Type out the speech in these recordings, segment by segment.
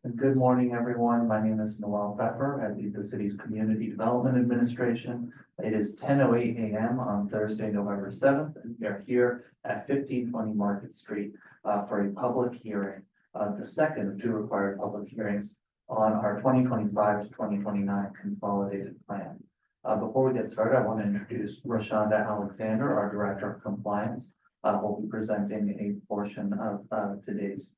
And good morning, everyone. My name is Noel Pfeffer. I lead the city's Community Development Administration. It is 10:08 a.m. on Thursday, November 7th, and we are here at 1520 Market Street for a public hearing, the second of two required public hearings on our 2025 to 2029 consolidated plan. Before we get started, I want to introduce Rashonda Alexander, our Director of Compliance, who will be presenting a portion of today's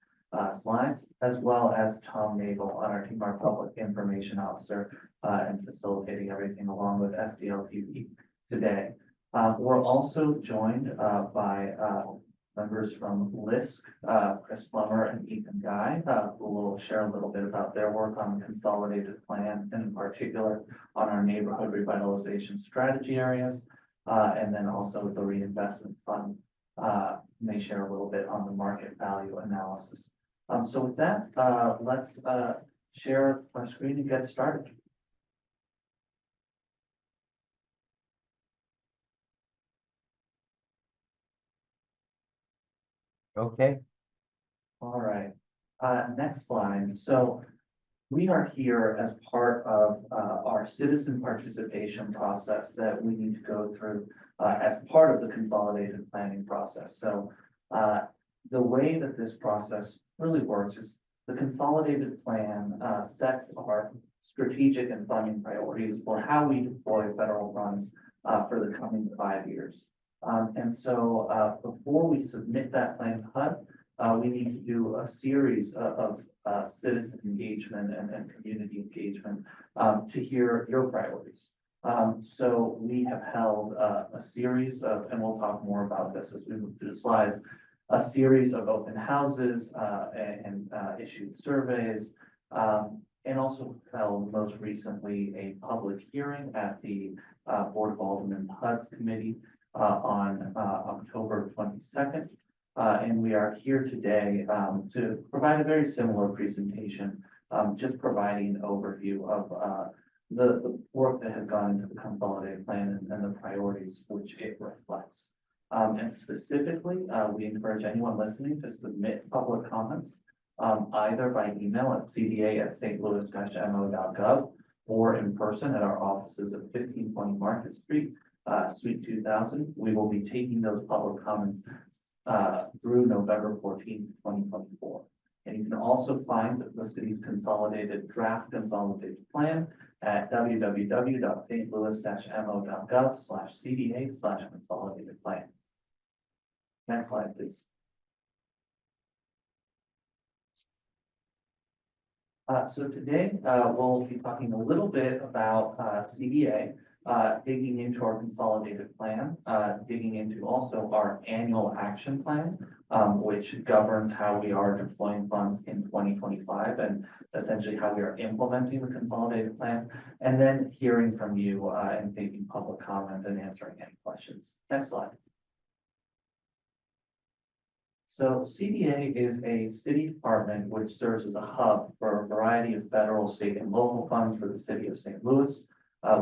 slides, as well as Tom Nagel on our team, our Public Information Officer, and facilitating everything along with SDLTV today. We're also joined by members from LISC, Chris Plummer and Ethan Guy, who will share a little bit about their work on the consolidated plan, and in particular on our neighborhood revitalization strategy areas, and then also the reinvestment fund may share a little bit on the market value analysis. So with that, let's share our screen and get started. Okay. All right. Next slide. So we are here as part of our citizen participation process that we need to go through as part of the consolidated planning process. So the way that this process really works is the consolidated plan sets our strategic and funding priorities for how we deploy federal funds for the coming 5 years. And so before we submit that plan to HUD, we need to do a series of citizen engagement and community engagement to hear your priorities. So we have held a series of, and we'll talk more about this as we move through the slides, a series of open houses and issued surveys, and also held most recently a public hearing at the Board of Aldermen HUD's committee on October 22nd. And we are here today to provide a very similar presentation, just providing an overview of the work that has gone into the consolidated plan and the priorities which it reflects. And specifically, we encourage anyone listening to submit public comments either by email at cda@stlouis-mo.gov or in person at our offices at 1520 Market Street, Suite 2000. We will be taking those public comments through November 14th, 2024. And you can also find the city's consolidated draft consolidated plan at www.stlouis-mo.gov/cda/consolidated plan. Next slide, please. So today we'll be talking a little bit about CDA, digging into our consolidated plan, digging into also our annual action plan, which governs how we are deploying funds in 2025 and essentially how we are implementing the consolidated plan, and then hearing from you and taking public comment and answering any questions. Next slide. So CDA is a city department which serves as a hub for a variety of federal, state, and local funds for the city of St. Louis.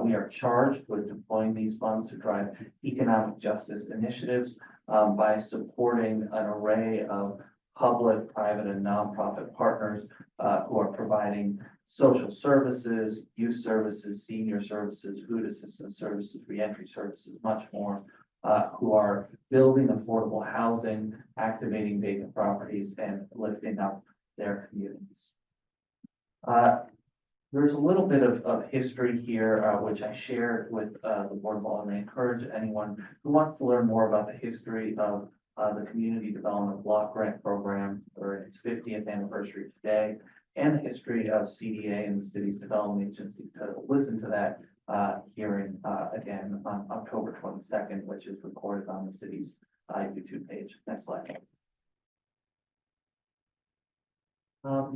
We are charged with deploying these funds to drive economic justice initiatives by supporting an array of public, private, and nonprofit partners who are providing social services, youth services, senior services, food assistance services, reentry services, much more, who are building affordable housing, activating vacant properties, and lifting up their communities. There's a little bit of history here, which I shared with the Board of Aldermen. I encourage anyone who wants to learn more about the history of the Community Development Block Grant Program for its 50th anniversary today, and the history of CDA and the city's development agencies, to listen to that hearing again on October 22nd, which is recorded on the city's YouTube page. Next slide.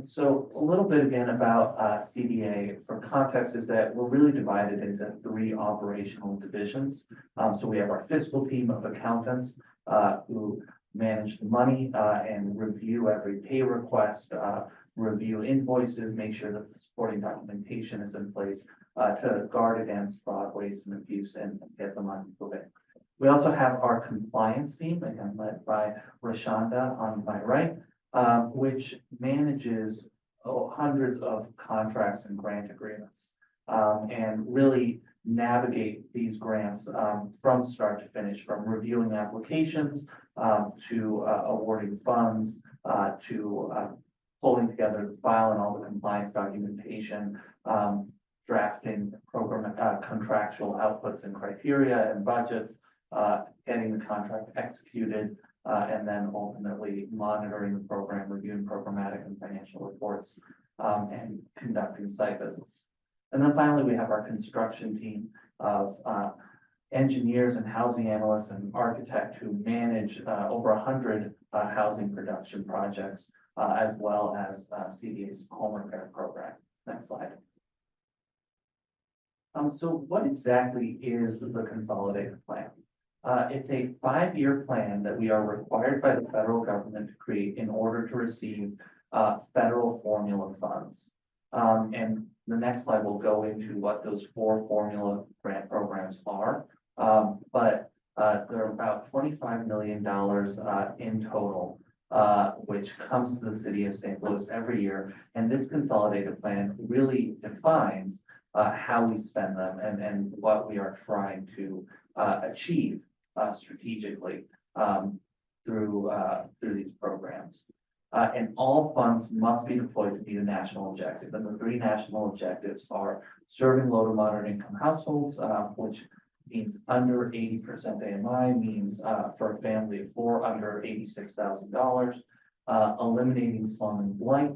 So a little bit again about CDA for context is that we're really divided into 3 operational divisions. So we have our fiscal team of accountants who manage the money and review every pay request, review invoices, make sure that the supporting documentation is in place to guard against fraud, waste, and abuse and get the money moving. We also have our compliance team, again, led by Rashonda on my right, which manages hundreds of contracts and grant agreements. And really navigate these grants, from start to finish, from reviewing applications, to, awarding funds, to, pulling together the file and all the compliance documentation, drafting program, contractual outputs and criteria and budgets, getting the contract executed, and then ultimately monitoring the program, reviewing programmatic and financial reports, and conducting site visits. And then finally, we have our construction team of engineers and housing analysts and architects who manage over 100 housing production projects, as well as CDA's home repair program. Next slide. So what exactly is the consolidated plan? It's a 5-year plan that we are required by the federal government to create in order to receive federal formula funds. And the next slide will go into what those 4 formula grant programs are. But there are about $25 million in total, which comes to the city of St. Louis every year. And this consolidated plan really defines how we spend them and what we are trying to achieve strategically through these programs. And all funds must be deployed to meet a national objective. And the 3 national objectives are serving low to moderate income households, which means under 80% AMI, means for a family of 4 under $86,000, eliminating slum and blight,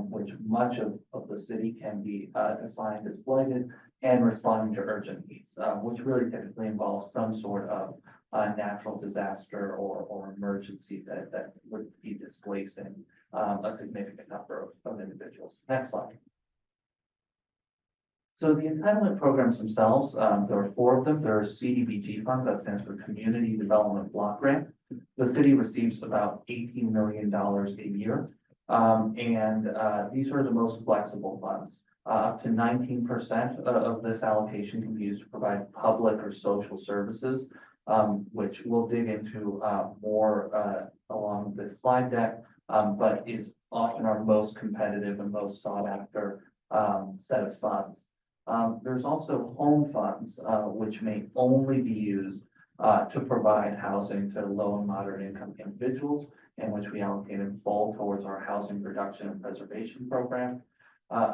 which much of the city can be defined as blighted, and responding to urgent needs, which really typically involves some sort of natural disaster or emergency that would be displacing a significant number of individuals. Next slide. So the entitlement programs themselves, there are 4 of them. There are CDBG funds, that stands for Community Development Block Grant. The city receives about $18 million a year. These are the most flexible funds. Up to 19% of this allocation can be used to provide public or social services, which we'll dig into more along this slide deck, but is often our most competitive and most sought after set of funds. There's also home funds, which may only be used to provide housing to low and moderate income individuals, and which we allocate in full towards our housing production and preservation program.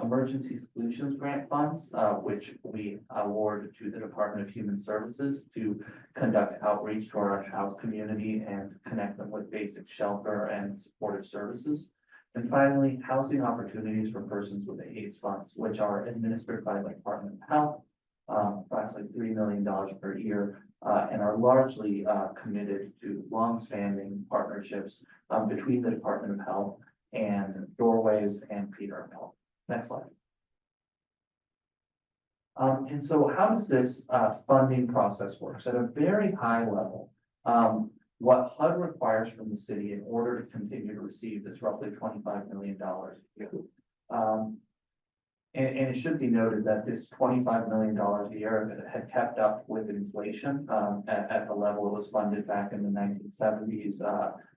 Emergency Solutions Grant Funds, which we award to the Department of Human Services to conduct outreach to our house community and connect them with basic shelter and supportive services. And finally, Housing Opportunities for Persons with AIDS funds, which are administered by the Department of Health, approximately $3 million per year, and are largely committed to longstanding partnerships between the Department of Health and Doorways and Peter Health. Next slide. And so how does this funding process work? So at a very high level, what HUD requires from the city in order to continue to receive this roughly $25 million a year. And it should be noted that this $25 million a year had kept up with inflation at the level it was funded back in the 1970s,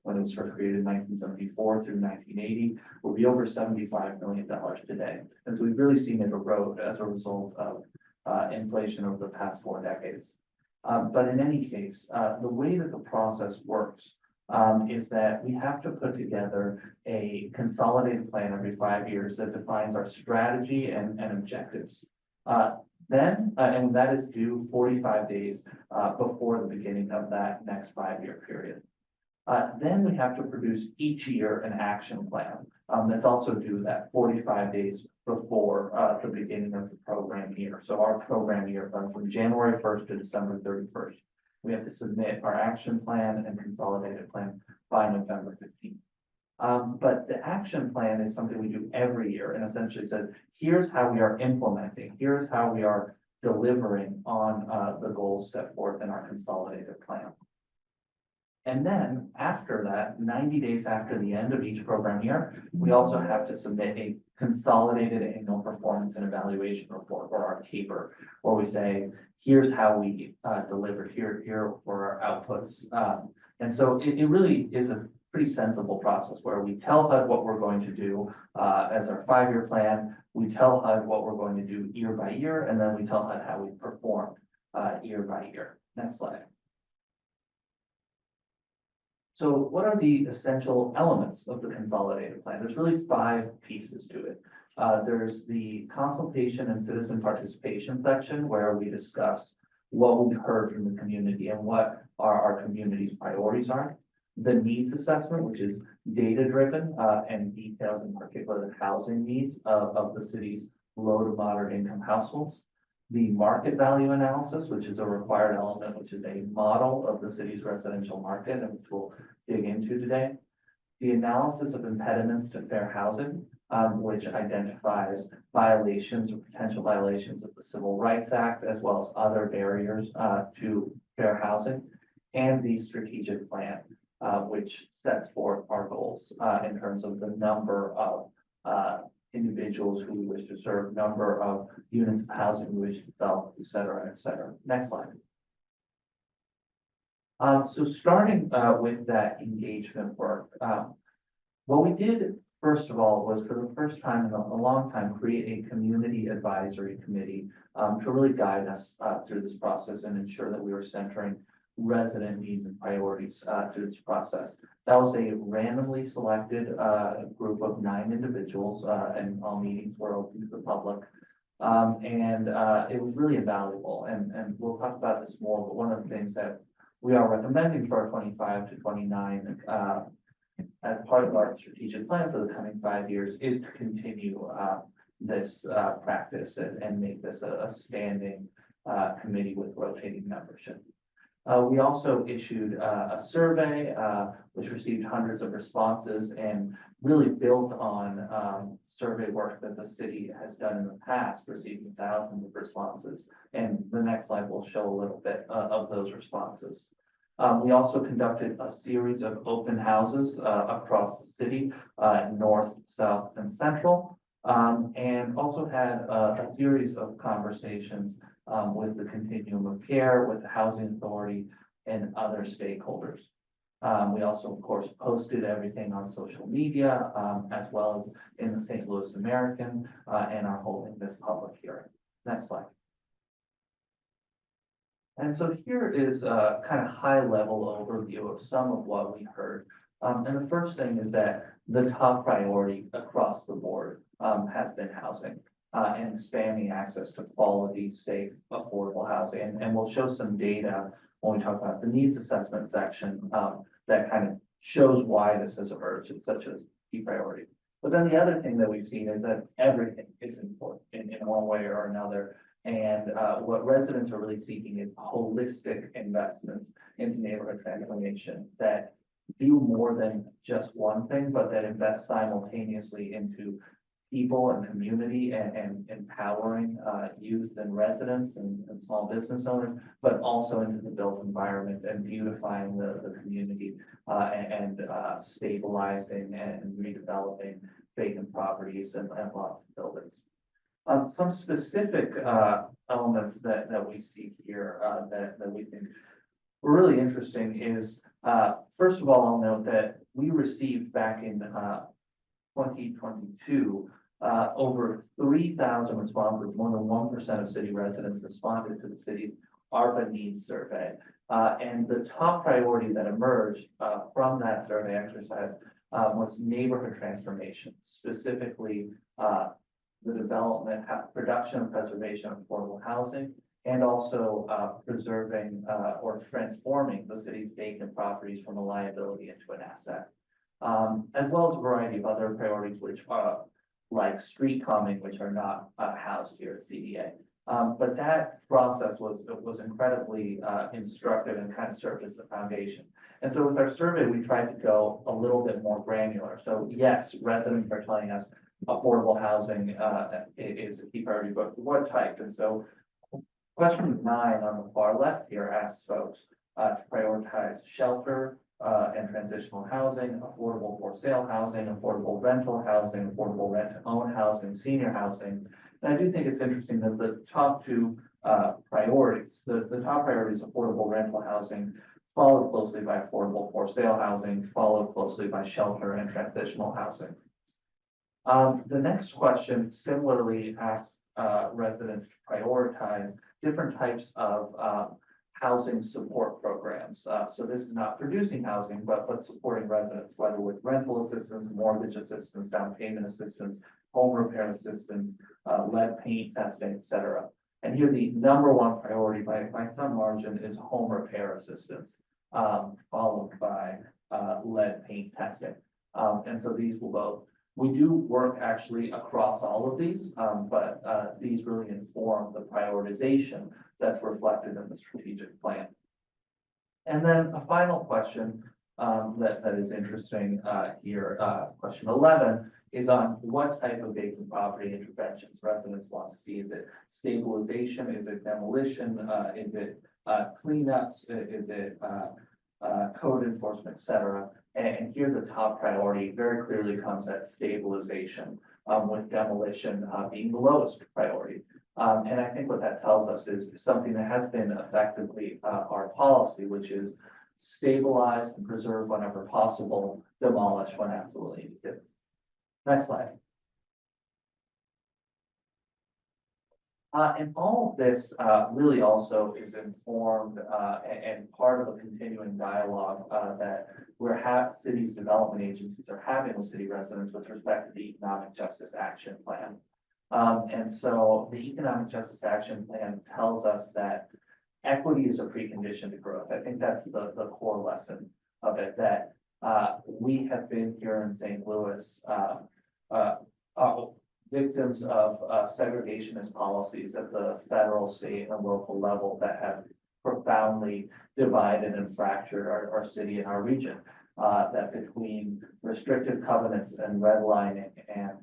when it was first created in 1974 through 1980, will be over $75 million today. And so we've really seen it erode as a result of inflation over the past 4 decades. But in any case, the way that the process works is that we have to put together a consolidated plan every 5 years that defines our strategy and objectives. And that is due 45 days before the beginning of that next 5-year period. Then we have to produce each year an action plan that's also due that 45 days before the beginning of the program year. So our program year runs from January 1st to December 31st. We have to submit our action plan and consolidated plan by November 15th. But the action plan is something we do every year and essentially says, here's how we are implementing, here's how we are delivering on the goals set forth in our consolidated plan. And then after that, 90 days after the end of each program year, we also have to submit a consolidated annual performance and evaluation report, or our CAPER, where we say, here's how we delivered, here were our outputs. And so it really is a pretty sensible process where we tell HUD what we're going to do as our 5-year plan. We tell HUD what we're going to do year by year, and then we tell HUD how we performed year by year. Next slide. So what are the essential elements of the consolidated plan? There's really 5 pieces to it. There's the consultation and citizen participation section where we discuss what we've heard from the community and what our community's priorities are. The needs assessment, which is data-driven and details in particular the housing needs of the city's low to moderate income households. The market value analysis, which is a required element, which is a model of the city's residential market, and which we'll dig into today. The analysis of impediments to fair housing, which identifies violations or potential violations of the Civil Rights Act, as well as other barriers to fair housing, and the strategic plan, which sets forth our goals in terms of the number of individuals who we wish to serve, number of units of housing we wish to develop, et cetera, et cetera. Next slide. So starting with that engagement work, what we did first of all was for the first time in a long time create a community advisory committee to really guide us through this process and ensure that we were centering resident needs and priorities through this process. That was a randomly selected group of 9 individuals, and all meetings were open to the public. It was really invaluable, and we'll talk about this more, but one of the things that we are recommending for our 25 to 29 as part of our strategic plan for the coming 5 years is to continue this practice and make this a standing committee with rotating membership. We also issued a survey, which received hundreds of responses and really built on survey work that the city has done in the past, receiving thousands of responses. And the next slide will show a little bit of those responses. We also conducted a series of open houses across the city, north, south, and central, and also had a series of conversations with the continuum of care, with the housing authority, and other stakeholders. We also, of course, posted everything on social media, as well as in the St. Louis American, and are holding this public hearing. Next slide. And so here is a kind of high-level overview of some of what we heard. And the first thing is that the top priority across the board has been housing. And expanding access to quality, safe, affordable housing. And we'll show some data when we talk about the needs assessment section that kind of shows why this has emerged as such a key priority. But then the other thing that we've seen is that everything is important in one way or another. And what residents are really seeking is holistic investments into neighborhood transformation that do more than just one thing, but that invest simultaneously into people and community and empowering youth and residents and small business owners, but also into the built environment and beautifying the community and stabilizing and redeveloping vacant properties and lots of buildings. Some specific elements that we see here that we think were really interesting is, first of all, I'll note that we received back in 2022 over 3,000 responses, more than 1% of city residents responded to the city's ARPA needs survey. And the top priority that emerged from that survey exercise was neighborhood transformation, specifically the development, production and preservation of affordable housing, and also preserving or transforming the city's vacant properties from a liability into an asset, as well as a variety of other priorities, which are like street calming, which are not housed here at CDA. But that process was incredibly instructive and kind of served as the foundation. And so with our survey, we tried to go a little bit more granular. So yes, residents are telling us affordable housing is a key priority, but what type? And so question 9 on the far left here asks folks to prioritize shelter and transitional housing, affordable for sale housing, affordable rental housing, affordable rent to own housing, senior housing. And I do think it's interesting that the top 2 priorities, the top priority is affordable rental housing, followed closely by affordable for sale housing, followed closely by shelter and transitional housing. The next question similarly asks residents to prioritize different types of housing support programs. So this is not producing housing, but supporting residents, whether with rental assistance, mortgage assistance, down payment assistance, home repair assistance, lead paint testing, et cetera. And here the number one priority by some margin is home repair assistance, followed by lead paint testing. And so these will both. We do work actually across all of these, but these really inform the prioritization that's reflected in the strategic plan. And then a final question that is interesting here, question 11, is on what type of vacant property interventions residents want to see. Is it stabilization? Is it demolition? Is it cleanups? Is it code enforcement, et cetera? And here the top priority very clearly comes at stabilization, with demolition being the lowest priority. And I think what that tells us is something that has been effectively our policy, which is stabilize and preserve whenever possible, demolish when absolutely needed. Next slide. And all of this really also is informed and part of a continuing dialogue that cities development agencies are having with city residents with respect to the Economic Justice Action Plan. And so the Economic Justice Action Plan tells us that equity is a precondition to growth. I think that's the core lesson of it, that we have been here in St. Louis victims of segregationist policies at the federal, state, and local level that have profoundly divided and fractured our city and our region. That between restrictive covenants and redlining and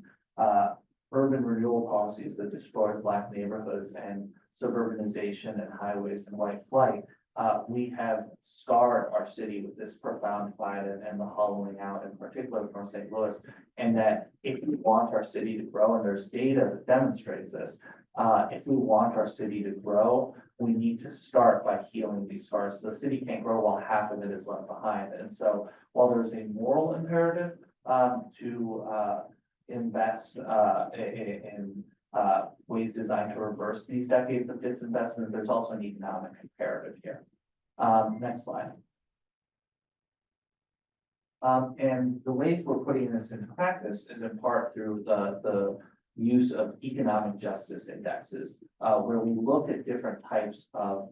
urban renewal policies that destroy Black neighborhoods and suburbanization and highways and white flight, we have scarred our city with this profound divide and the hollowing out, in particular from St. Louis. And that if we want our city to grow, and there's data that demonstrates this, if we want our city to grow, we need to start by healing these scars. The city can't grow while half of it is left behind. And so while there's a moral imperative to invest in ways designed to reverse these decades of disinvestment, there's also an economic imperative here. Next slide. And the ways we're putting this into practice is in part through the use of economic justice indexes, where we look at different types of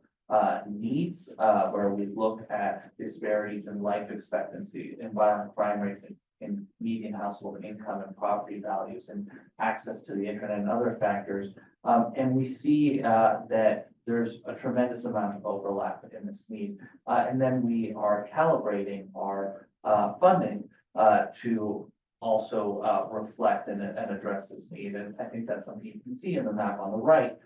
needs, where we look at disparities in life expectancy and violent crime rates in median household income and property values and access to the internet and other factors. And we see that there's a tremendous amount of overlap in this need. And then we are calibrating our funding to also reflect and address this need. And I think that's something you can see in the map on the right,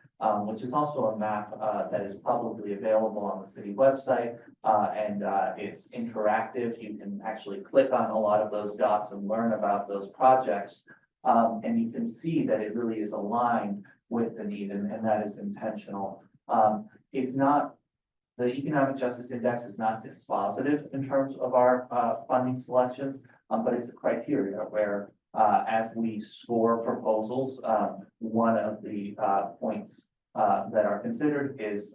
which is also a map that is publicly available on the city website. And it's interactive. You can actually click on a lot of those dots and learn about those projects. And you can see that it really is aligned with the need, and that is intentional. It's not, the Economic Justice Index is not dispositive in terms of our funding selections, but it's a criteria where as we score proposals, one of the points that are considered is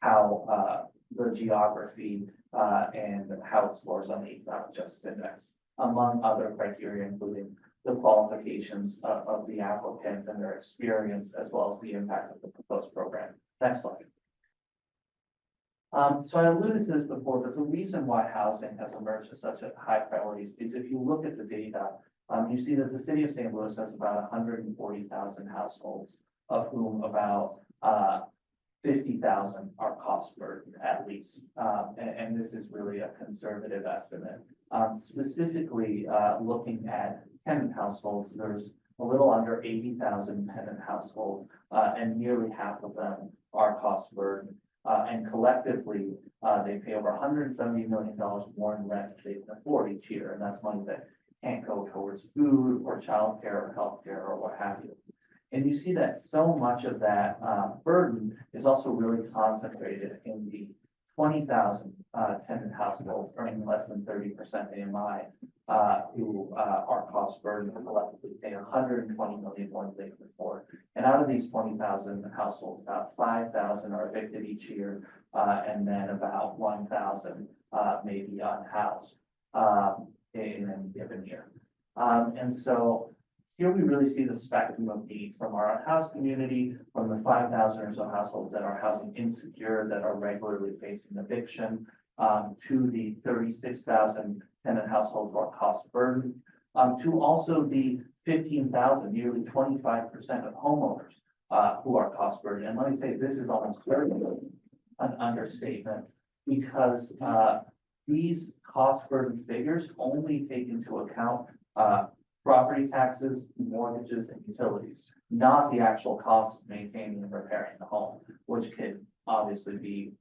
how the geography and how it scores on the Economic Justice Index, among other criteria, including the qualifications of the applicant and their experience, as well as the impact of the proposed program. Next slide. So I alluded to this before, but the reason why housing has emerged as such a high priority is if you look at the data, you see that the city of St. Louis has about 140,000 households, of whom about 50,000 are cost burdened at least. And this is really a conservative estimate. Specifically looking at tenant households, there's a little under 80,000 tenant households, and nearly half of them are cost burdened. And collectively, they pay over $170 million more in rent than they can afford each year. And that's money that can't go towards food or childcare or healthcare or what have you. And you see that so much of that burden is also really concentrated in the 20,000 tenant households earning less than 30% AMI, who are cost burdened and collectively pay 120 million when they can afford. And out of these 20,000 households, about 5,000 are evicted each year, and then about 1,000 may be unhoused in any given year. And so here we really see the spectrum of need from our unhoused community, from the 5,000 or so households that are housing insecure, that are regularly facing eviction, to the 36,000 tenant households who are cost burdened, to also the 15,000, nearly 25% of homeowners who are cost burdened. And let me say, this is almost certainly an understatement, because these cost burden figures only take into account property taxes, mortgages, and utilities, not the actual cost of maintaining and repairing the home, which can obviously be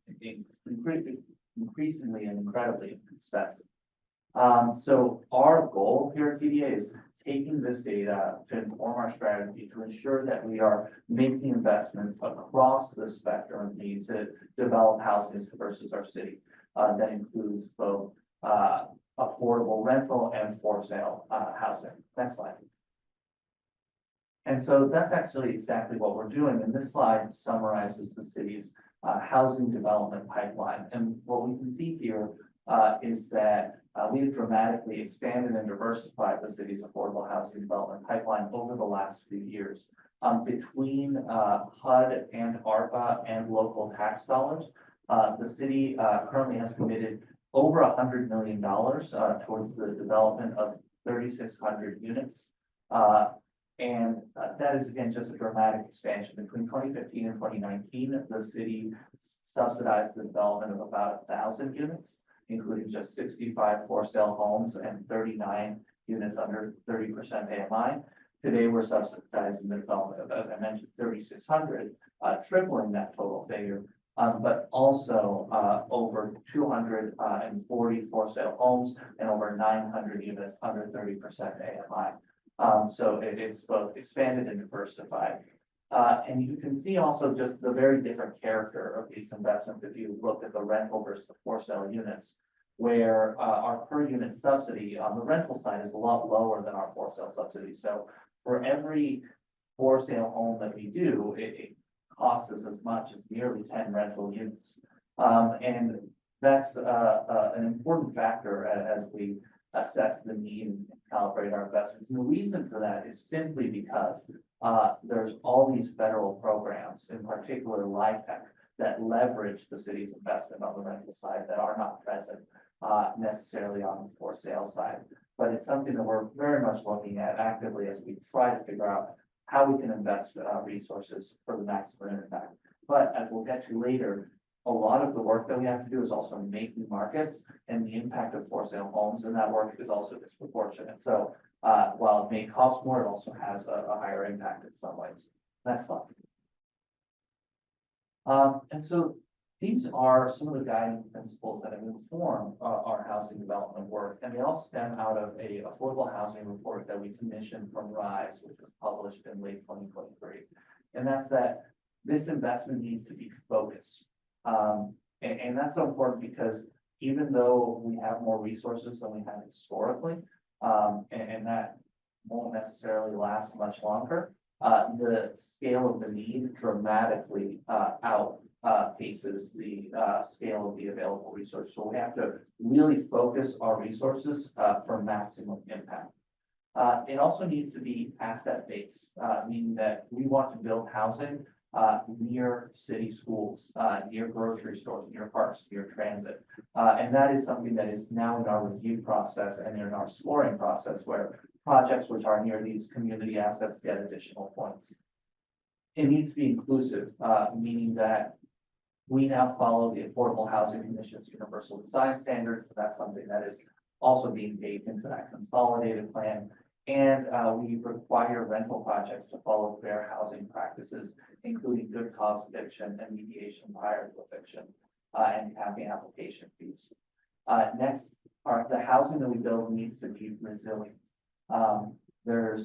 increasingly and incredibly expensive. So our goal here at TDA is taking this data to inform our strategy to ensure that we are making investments across the spectrum of need to develop housing versus our city. That includes both affordable rental and for sale housing. Next slide. And so that's actually exactly what we're doing. And this slide summarizes the city's housing development pipeline. And what we can see here is that we've dramatically expanded and diversified the city's affordable housing development pipeline over the last few years. Between HUD and ARPA and local tax dollars, the city currently has committed over $100 million towards the development of 3,600 units. And that is, again, just a dramatic expansion. Between 2015 and 2019, the city subsidized the development of about 1,000 units, including just 65 for sale homes and 39 units under 30% AMI. Today, we're subsidizing the development of, as I mentioned, 3,600, tripling that total figure. But also over 240 for sale homes and over 900 units under 30% AMI. So it's both expanded and diversified. And you can see also just the very different character of these investments if you look at the rental versus the for sale units, where our per unit subsidy on the rental side is a lot lower than our for sale subsidy. So for every for sale home that we do, it costs us as much as nearly 10 rental units. And that's an important factor as we assess the need and calibrate our investments. And the reason for that is simply because there's all these federal programs, in particular LIHTC, that leverage the city's investment on the rental side that are not present necessarily on the for sale side. But it's something that we're very much looking at actively as we try to figure out how we can invest resources for the maximum impact. But as we'll get to later, a lot of the work that we have to do is also making markets, and the impact of for sale homes in that work is also disproportionate. So while it may cost more, it also has a higher impact in some ways. Next slide. And so these are some of the guiding principles that have informed our housing development work, and they all stem out of a affordable housing report that we commissioned from RISE, which was published in late 2023. And that's that this investment needs to be focused. And that's so important because even though we have more resources than we have historically, and that won't necessarily last much longer, the scale of the need dramatically outpaces the scale of the available resources. So we have to really focus our resources for maximum impact. It also needs to be asset-based, meaning that we want to build housing near city schools, near grocery stores, near parks, near transit. And that is something that is now in our review process and in our scoring process, where projects which are near these community assets get additional points. It needs to be inclusive, meaning that we now follow the Affordable Housing Commission's Universal Design Standards. So that's something that is also being baked into that consolidated plan. And we require rental projects to follow fair housing practices, including good cause eviction and mediation prior to eviction, and having application fees. Next, the housing that we build needs to be resilient. I'm very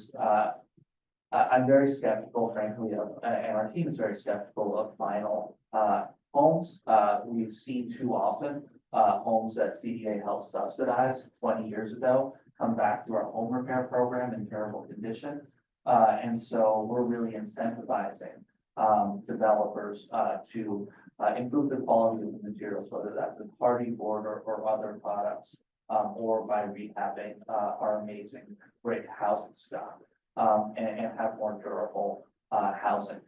skeptical, frankly, and our team is very skeptical of final homes, we've seen too often, homes that CDA helped subsidize 20 years ago come back to our home repair program in terrible condition. And so we're really incentivizing, developers, to, improve the quality of the materials, whether that's with hardy board or other products, or by rehabbing, our amazing brick housing stock, and have more durable, housing.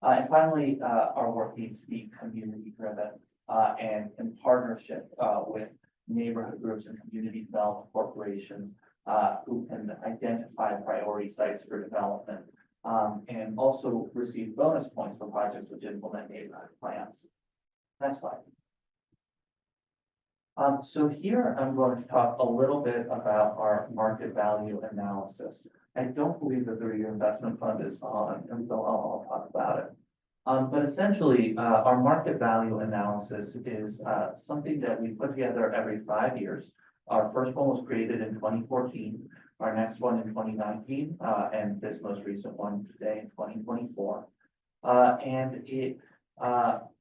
And finally, our work needs to be community driven, and in partnership, with neighborhood groups and community development corporations, who can identify priority sites for development, and also receive bonus points for projects which implement neighborhood plans. Next slide. So here I'm going to talk a little bit about our market value analysis. I don't believe that the Reader Investment Fund is on, and so I'll talk about it. But essentially, our market value analysis is something that we put together every 5 years. Our first one was created in 2014, our next one in 2019, and this most recent one today in 2024. And it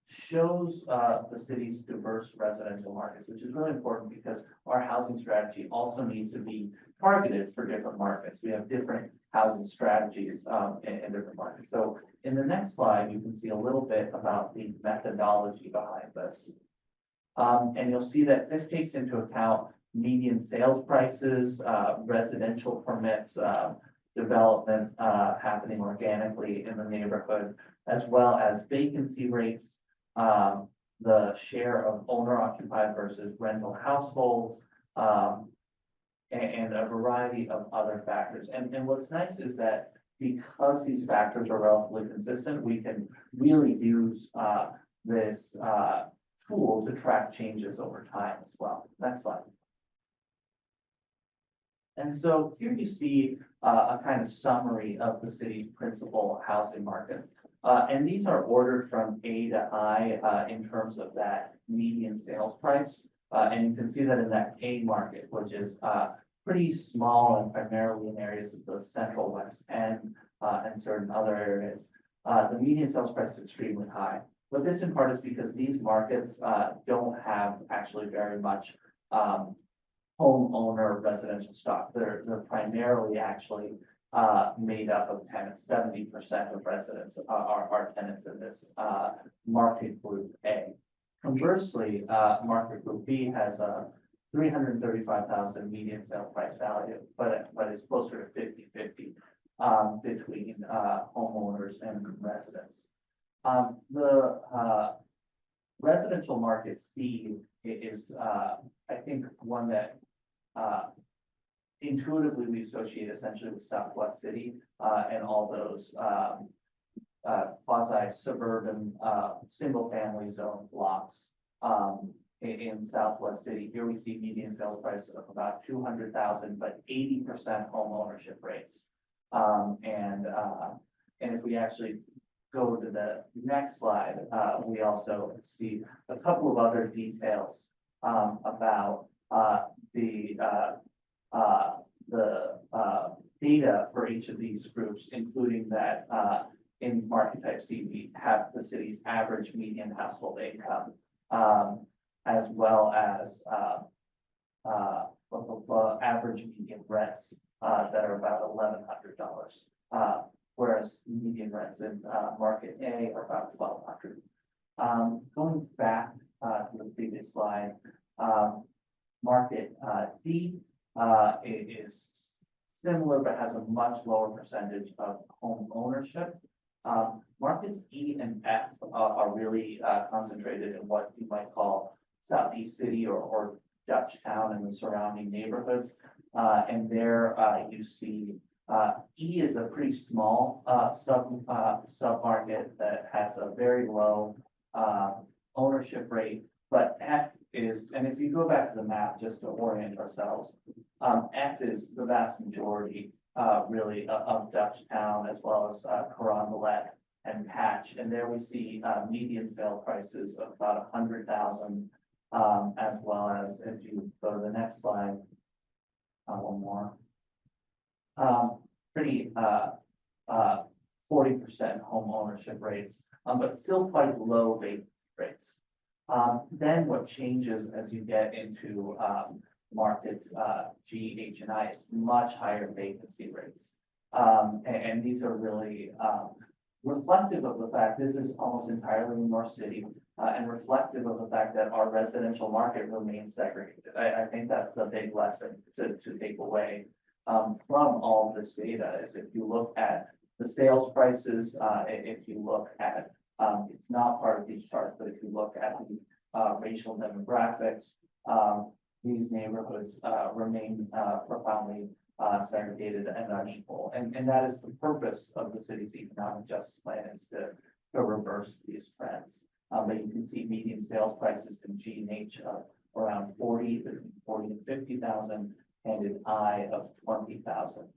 shows the city's diverse residential markets, which is really important because our housing strategy also needs to be targeted for different markets. We have different housing strategies in different markets. So in the next slide, you can see a little bit about the methodology behind this. And you'll see that this takes into account median sales prices, residential permits, development happening organically in the neighborhood, as well as vacancy rates, the share of owner occupied versus rental households, and a variety of other factors. And what's nice is that because these factors are relatively consistent, we can really use this tool to track changes over time as well. Next slide. And so here you see a kind of summary of the city's principal housing markets. And these are ordered from A to I in terms of that median sales price. And you can see that in that A market, which is pretty small and primarily in areas of the Central West End and certain other areas, the median sales price is extremely high. But this in part is because these markets don't have actually very much homeowner residential stock. They're primarily actually made up of tenants. 70% of residents are tenants in this market group A. Conversely, market group B has a 335,000 median sale price value, but is closer to 50-50 between homeowners and residents. The residential market C is, I think, one that intuitively we associate essentially with Southwest City and all those quasi-suburban single-family zone blocks in Southwest City. Here we see median sales price of about 200,000, but 80% home ownership rates. And if we actually go to the next slide, we also see a couple of other details about the data for each of these groups, including that in market type C, we have the city's average median household income, as well as average median rents that are about $1,100, whereas median rents in market A are about $1,200. Going back to the previous slide, market D is similar but has a much lower percentage of home ownership. Markets E and F are really concentrated in what you might call Southeast City or Dutchtown and the surrounding neighborhoods. And there you see E is a pretty small sub-market that has a very low ownership rate, but F is, and if you go back to the map just to orient ourselves, F is the vast majority really of Dutchtown as well as Carondelet and Patch. And there we see median sale prices of about 100,000, as well as if you go to the next slide, one more, pretty 40% home ownership rates, but still quite low vacancy rates. Then what changes as you get into, markets, G, H, and I is much higher vacancy rates. And these are really, reflective of the fact this is almost entirely in North City, and reflective of the fact that our residential market remains segregated. I think that's the big lesson to take away, from all of this data is if you look at the sales prices, if you look at, it's not part of these charts, but if you look at the, racial demographics, these neighborhoods, remain, profoundly, segregated and unequal. And that is the purpose of the city's economic justice plan is to reverse these trends. But you can see median sales prices in G and H of around 40, between 40 and 50,000, and in I of 20,000.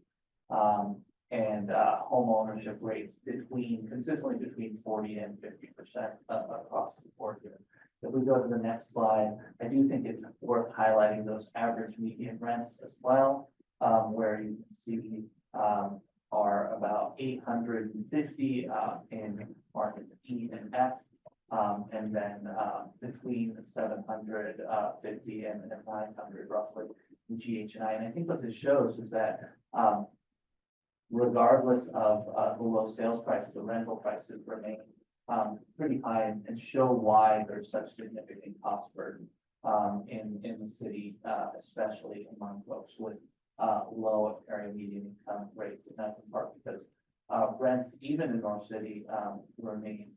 And home ownership rates consistently between 40 and 50% across the board here. If we go to the next slide, I do think it's worth highlighting those average median rents as well, where you can see are about 850 in markets E and F, and then between 750 and 900 roughly in G, H, and I. And I think what this shows is that regardless of the low sales prices, the rental prices remain pretty high and show why there's such significant cost burden in the city, especially among folks with low area median income rates. And that's in part because rents, even in North City, remain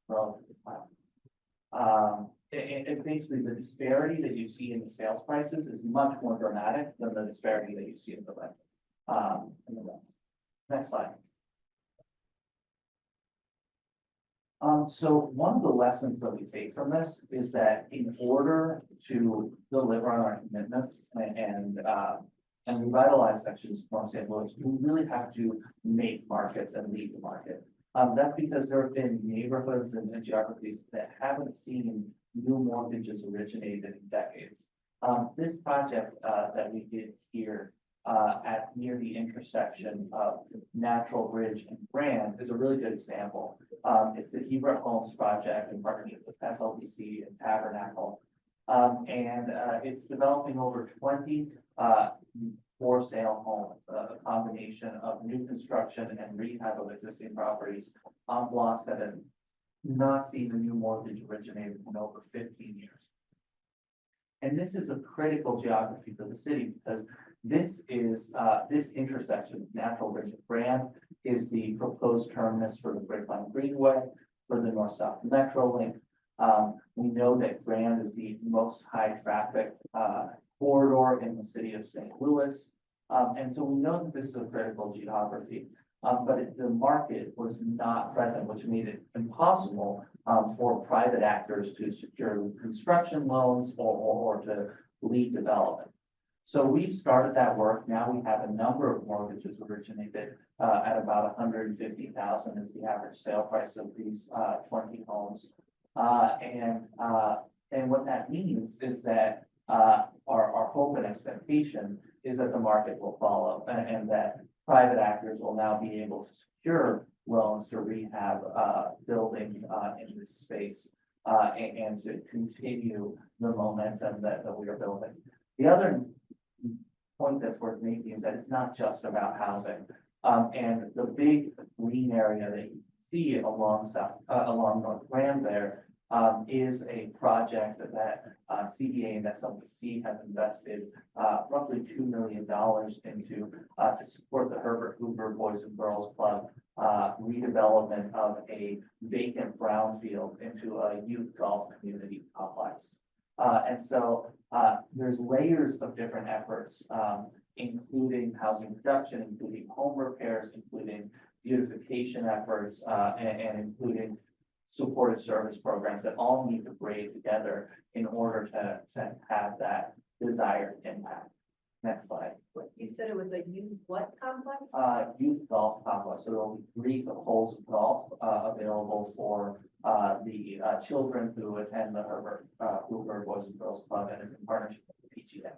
relatively high. And basically the disparity that you see in the sales prices is much more dramatic than the disparity that you see in the rent. Rents. Next slide. So one of the lessons that we take from this is that in order to deliver on our commitments and revitalize sections of North St. Louis, we really have to make markets and lead the market. That's because there have been neighborhoods and geographies that haven't seen new mortgages originated in decades. This project that we did here at near the intersection of Natural Bridge and Grand is a really good example. It's the Hebert Homes project in partnership with SLDC and Tabernacle. And it's developing over 20 for sale homes, a combination of new construction and rehab of existing properties on blocks that have not seen a new mortgage originated in over 15 years. And this is a critical geography for the city because this is this intersection, Natural Bridge and Grand, is the proposed terminus for the Grapevine Greenway for the North-South Metro Link. We know that Grand is the most high traffic corridor in the city of St. Louis. And so we know that this is a critical geography, but the market was not present, which made it impossible for private actors to secure construction loans or to lead development. So we've started that work. Now we have a number of mortgages originated at about 150,000 is the average sale price of these 20 homes. And what that means is that our hope and expectation is that the market will follow and that private actors will now be able to secure loans to rehab buildings in this space and to continue the momentum that we are building. The other point that's worth making is that it's not just about housing. And the big green area that you see along North Grand there is a project that CDA and SLBC has invested roughly $2 million into to support the Herbert Hoover Boys and Girls Club redevelopment of a vacant brownfield into a youth golf community complex. And so there's layers of different efforts, including housing production, including home repairs, including beautification efforts, and including supportive service programs that all need to braid together in order to have that desired impact. Next slide. You said it was a youth what complex? Youth golf complex. So there will be 3 holes of golf available for the children who attend the Herbert Hoover Boys and Girls Club, and it's in partnership with the PGA.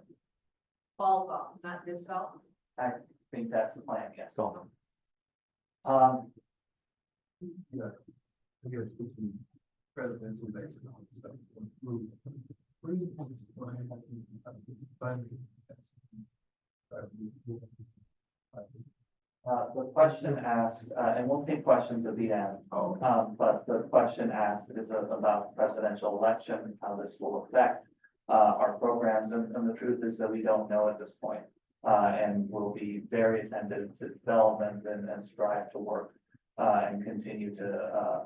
Ball golf, not disc golf? I think that's the plan, yes. Yeah. I guess we can residential based on stuff. The question asked, and we'll take questions at the end. But the question asked is about presidential election, how this will affect our programs, and the truth is that we don't know at this point. And we'll be very attentive to development and strive to work and continue to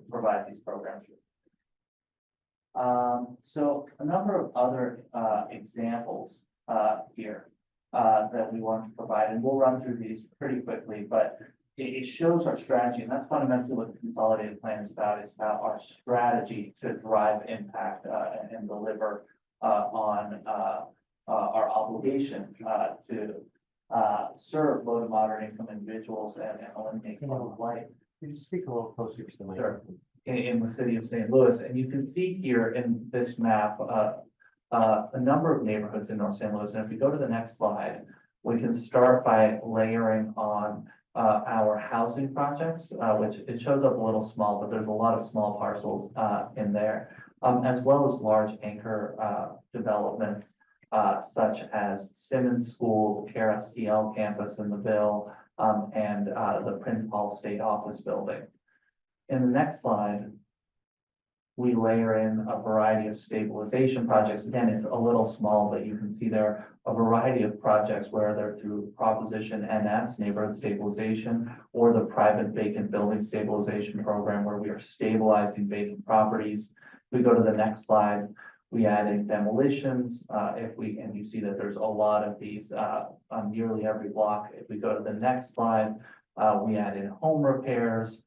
provide these programs. So a number of other examples here that we want to provide, and we'll run through these pretty quickly, but it shows our strategy, and that's fundamentally what the consolidated plan is about. It's about our strategy to drive impact and deliver on our obligation to serve low to moderate income individuals and eliminate poverty life. Could you speak a little closer to the mic? Sure. In the city of St. Louis. And you can see here in this map, a number of neighborhoods in North St. Louis. And if we go to the next slide, we can start by layering on our housing projects, which it shows up a little small, but there's a lot of small parcels in there, as well as large anchor developments, such as Simmons School, CARE STL campus in the Ville, and the Prince Hall State Office Building. In the next slide, we layer in a variety of stabilization projects. Again, it's a little small, but you can see there a variety of projects where they're through Proposition NS, neighborhood stabilization, or the private vacant building stabilization program where we are stabilizing vacant properties. If we go to the next slide, we add in demolitions. And you see that there's a lot of these on nearly every block. If we go to the next slide, we add in home repairs,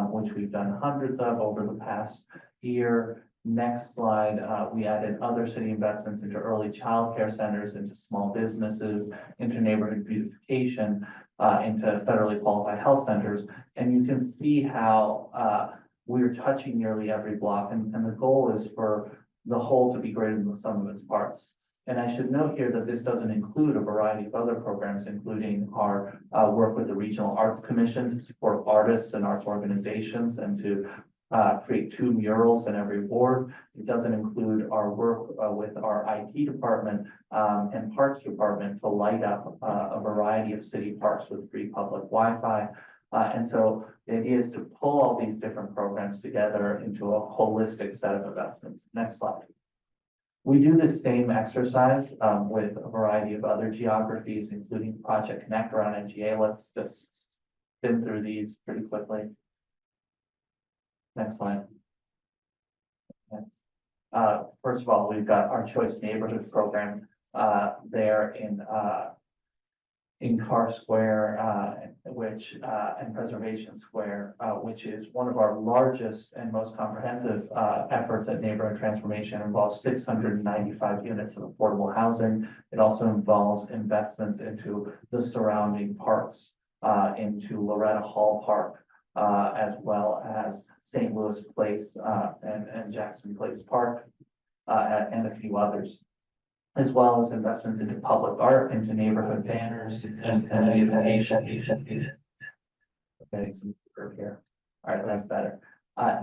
which we've done hundreds of over the past year. Next slide, we add in other city investments into early child care centers, into small businesses, into neighborhood beautification, into federally qualified health centers. And you can see how we're touching nearly every block. And the goal is for the whole to be greater than the sum of its parts. And I should note here that this doesn't include a variety of other programs, including our work with the Regional Arts Commission to support artists and arts organizations and to create 2 murals in every ward. It doesn't include our work with our IT department and Parks Department to light up a variety of city parks with free public Wi-Fi. And so the idea is to pull all these different programs together into a holistic set of investments. Next slide. We do the same exercise with a variety of other geographies, including Project Connect around NGA. Let's just spin through these pretty quickly. Next slide. Next. First of all, we've got our Choice Neighborhoods program there in Carr Square, and Preservation Square, which is one of our largest and most comprehensive efforts at neighborhood transformation. It involves 695 units of affordable housing. It also involves investments into the surrounding parks, into Loretta Hall Park, as well as St. Louis Place and Jackson Place Park, and a few others, as well as investments into public art, into neighborhood banners, and beautification. Okay, some curve here. All right, that's better.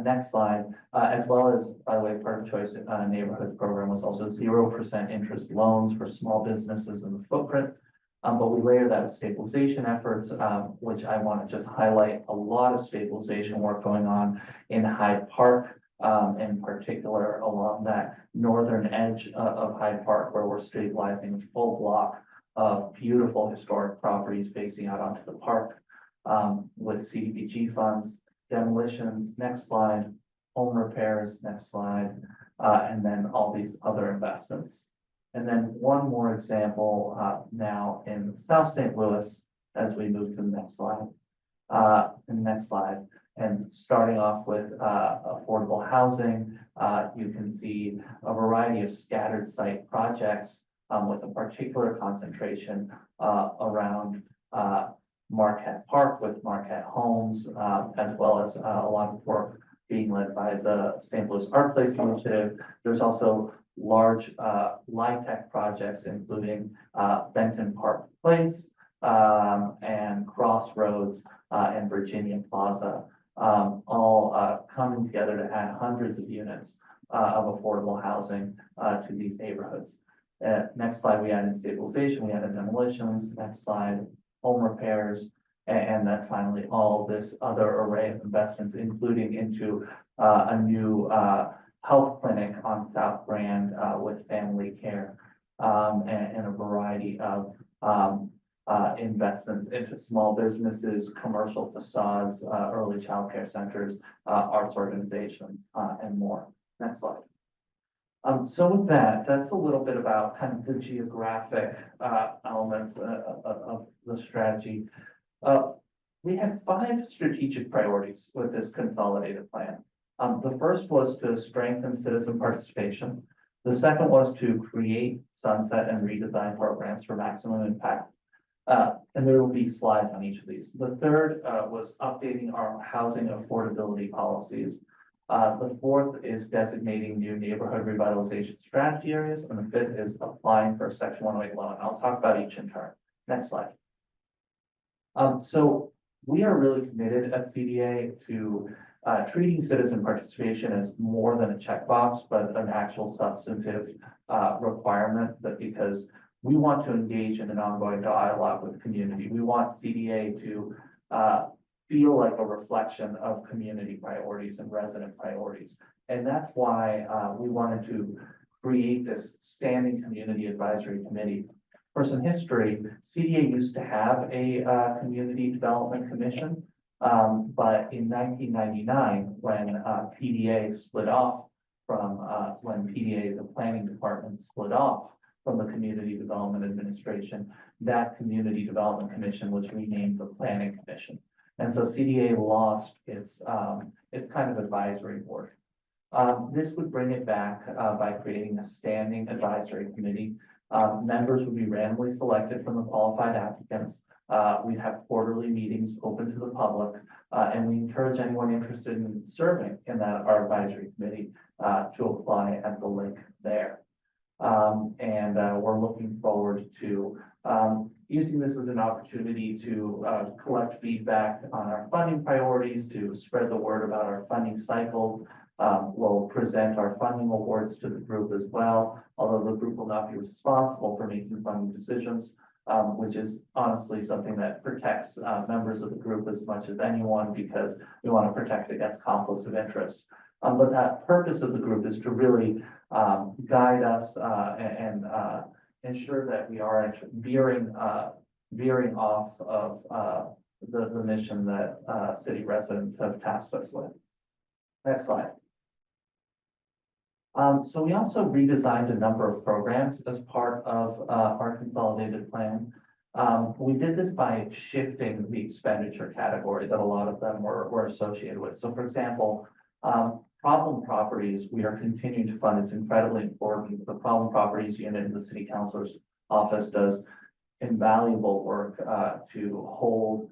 Next slide, as well as, by the way, part of Choice Neighborhoods program was also 0% interest loans for small businesses in the footprint. But we layer that with stabilization efforts, which I want to just highlight. A lot of stabilization work going on in Hyde Park, in particular along that northern edge of Hyde Park, where we're stabilizing a full block of beautiful historic properties facing out onto the park, with CDBG funds, demolitions. Next slide, home repairs. Next slide, and then all these other investments. And then one more example now in South St. Louis as we move to the next slide. And starting off with affordable housing, you can see a variety of scattered site projects with a particular concentration around Marquette Park with Marquette Homes, as well as a lot of work being led by the St. Louis Art Place Initiative. There's also large LIHTC projects, including Benton Park Place and Crossroads and Virginia Plaza. all coming together to add hundreds of units of affordable housing to these neighborhoods. Next slide, we added stabilization, we added demolitions. Next slide, home repairs, and then finally, all this other array of investments, including into a new health clinic on South Grand with family care, and a variety of investments into small businesses, commercial facades, early childcare centers, arts organizations, and more. Next slide. So with that, that's a little bit about kind of the geographic elements of the strategy. We have 5 strategic priorities with this consolidated plan. The first was to strengthen citizen participation. The second was to create, sunset, and redesign programs for maximum impact. And there will be slides on each of these. The third was updating our housing affordability policies. The fourth is designating new neighborhood revitalization strategy areas, and the fifth is applying for a Section 108 loan. I'll talk about each in turn. Next slide. So we are really committed at CDA to treating citizen participation as more than a checkbox, but an actual substantive requirement, that because we want to engage in an ongoing dialogue with the community. We want CDA to feel like a reflection of community priorities and resident priorities. And that's why we wanted to create this standing community advisory committee. For some history, CDA used to have a community development commission, but in 1999, when PDA split off from, the planning department split off from the Community Development Administration, that Community Development Commission was renamed the Planning Commission. And so CDA lost its kind of advisory board. This would bring it back by creating a standing advisory committee. Members would be randomly selected from the qualified applicants. We'd have quarterly meetings open to the public, and we encourage anyone interested in serving in our advisory committee to apply at the link there. And we're looking forward to using this as an opportunity to collect feedback on our funding priorities, to spread the word about our funding cycle. We'll present our funding awards to the group as well, although the group will not be responsible for making funding decisions, which is honestly something that protects members of the group as much as anyone, because we want to protect against conflicts of interest. But that purpose of the group is to really guide us and ensure that we are veering off of the mission that city residents have tasked us with. Next slide. So we also redesigned a number of programs as part of our consolidated plan. We did this by shifting the expenditure category that a lot of them were associated with. So for example, problem properties, we are continuing to fund. It's incredibly important. The problem properties unit in the city councilor's office does invaluable work to hold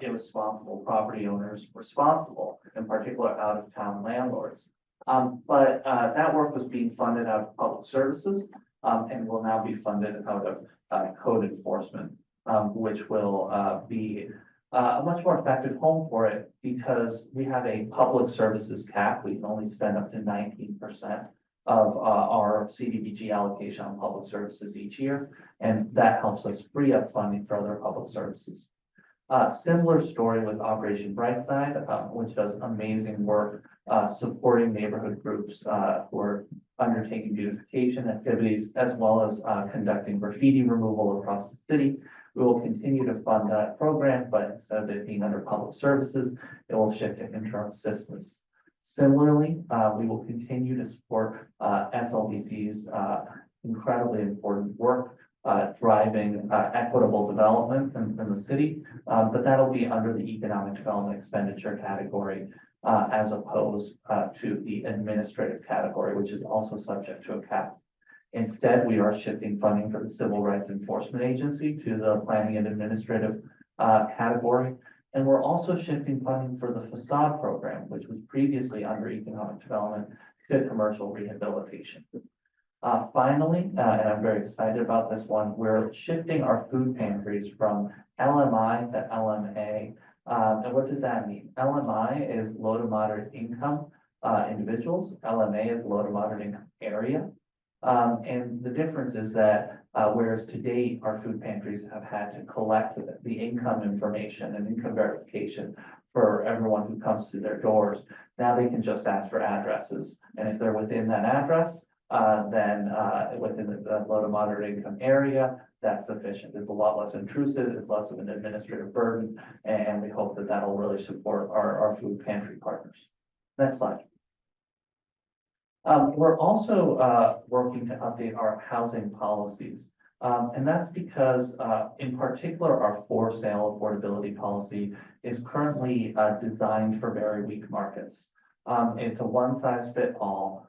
irresponsible property owners responsible, in particular out of town landlords. But that work was being funded out of public services and will now be funded out of code enforcement, which will be a much more effective home for it, because we have a public services cap. We can only spend up to 19% of our CDBG allocation on public services each year, and that helps us free up funding for other public services. Similar story with Operation Brightside, which does amazing work supporting neighborhood groups who are undertaking beautification activities, as well as conducting graffiti removal across the city. We will continue to fund that program, but instead of it being under public services, it will shift to interim assistance. Similarly, we will continue to support SLDC's incredibly important work driving equitable development in the city, but that'll be under the economic development expenditure category as opposed to the administrative category, which is also subject to a cap. Instead, we are shifting funding for the Civil Rights Enforcement Agency to the planning and administrative category. And we're also shifting funding for the facade program, which was previously under economic development, to commercial rehabilitation. Finally, and I'm very excited about this one, we're shifting our food pantries from LMI to LMA And what does that mean? LMI is low to moderate income individuals. LMA is low to moderate income area. And the difference is that whereas to date, our food pantries have had to collect the income information and income verification for everyone who comes through their doors, now they can just ask for addresses. And if they're within that address, then within the low to moderate income area, that's sufficient. It's a lot less intrusive, it's less of an administrative burden, and we hope that that'll really support our food pantry partners. Next slide. We're also working to update our housing policies. And that's because, in particular, our for sale affordability policy is currently designed for very weak markets. It's a one size fit all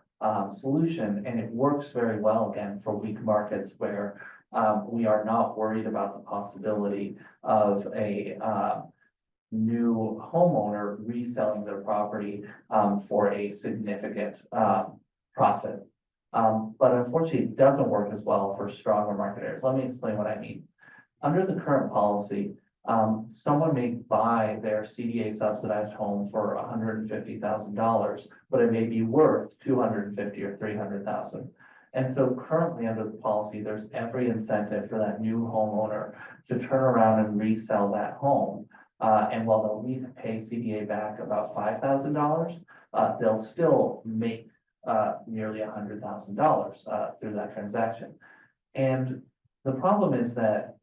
solution, and it works very well again for weak markets where we are not worried about the possibility of a new homeowner reselling their property for a significant profit. But unfortunately, it doesn't work as well for stronger market areas. Let me explain what I mean. Under the current policy, someone may buy their CDA subsidized home for $150,000, but it may be worth $250,000 or $300,000. And so currently under the policy, there's every incentive for that new homeowner to turn around and resell that home. And while they'll need to pay CDA back about $5,000, they'll still make nearly $100,000 through that transaction. And the problem is that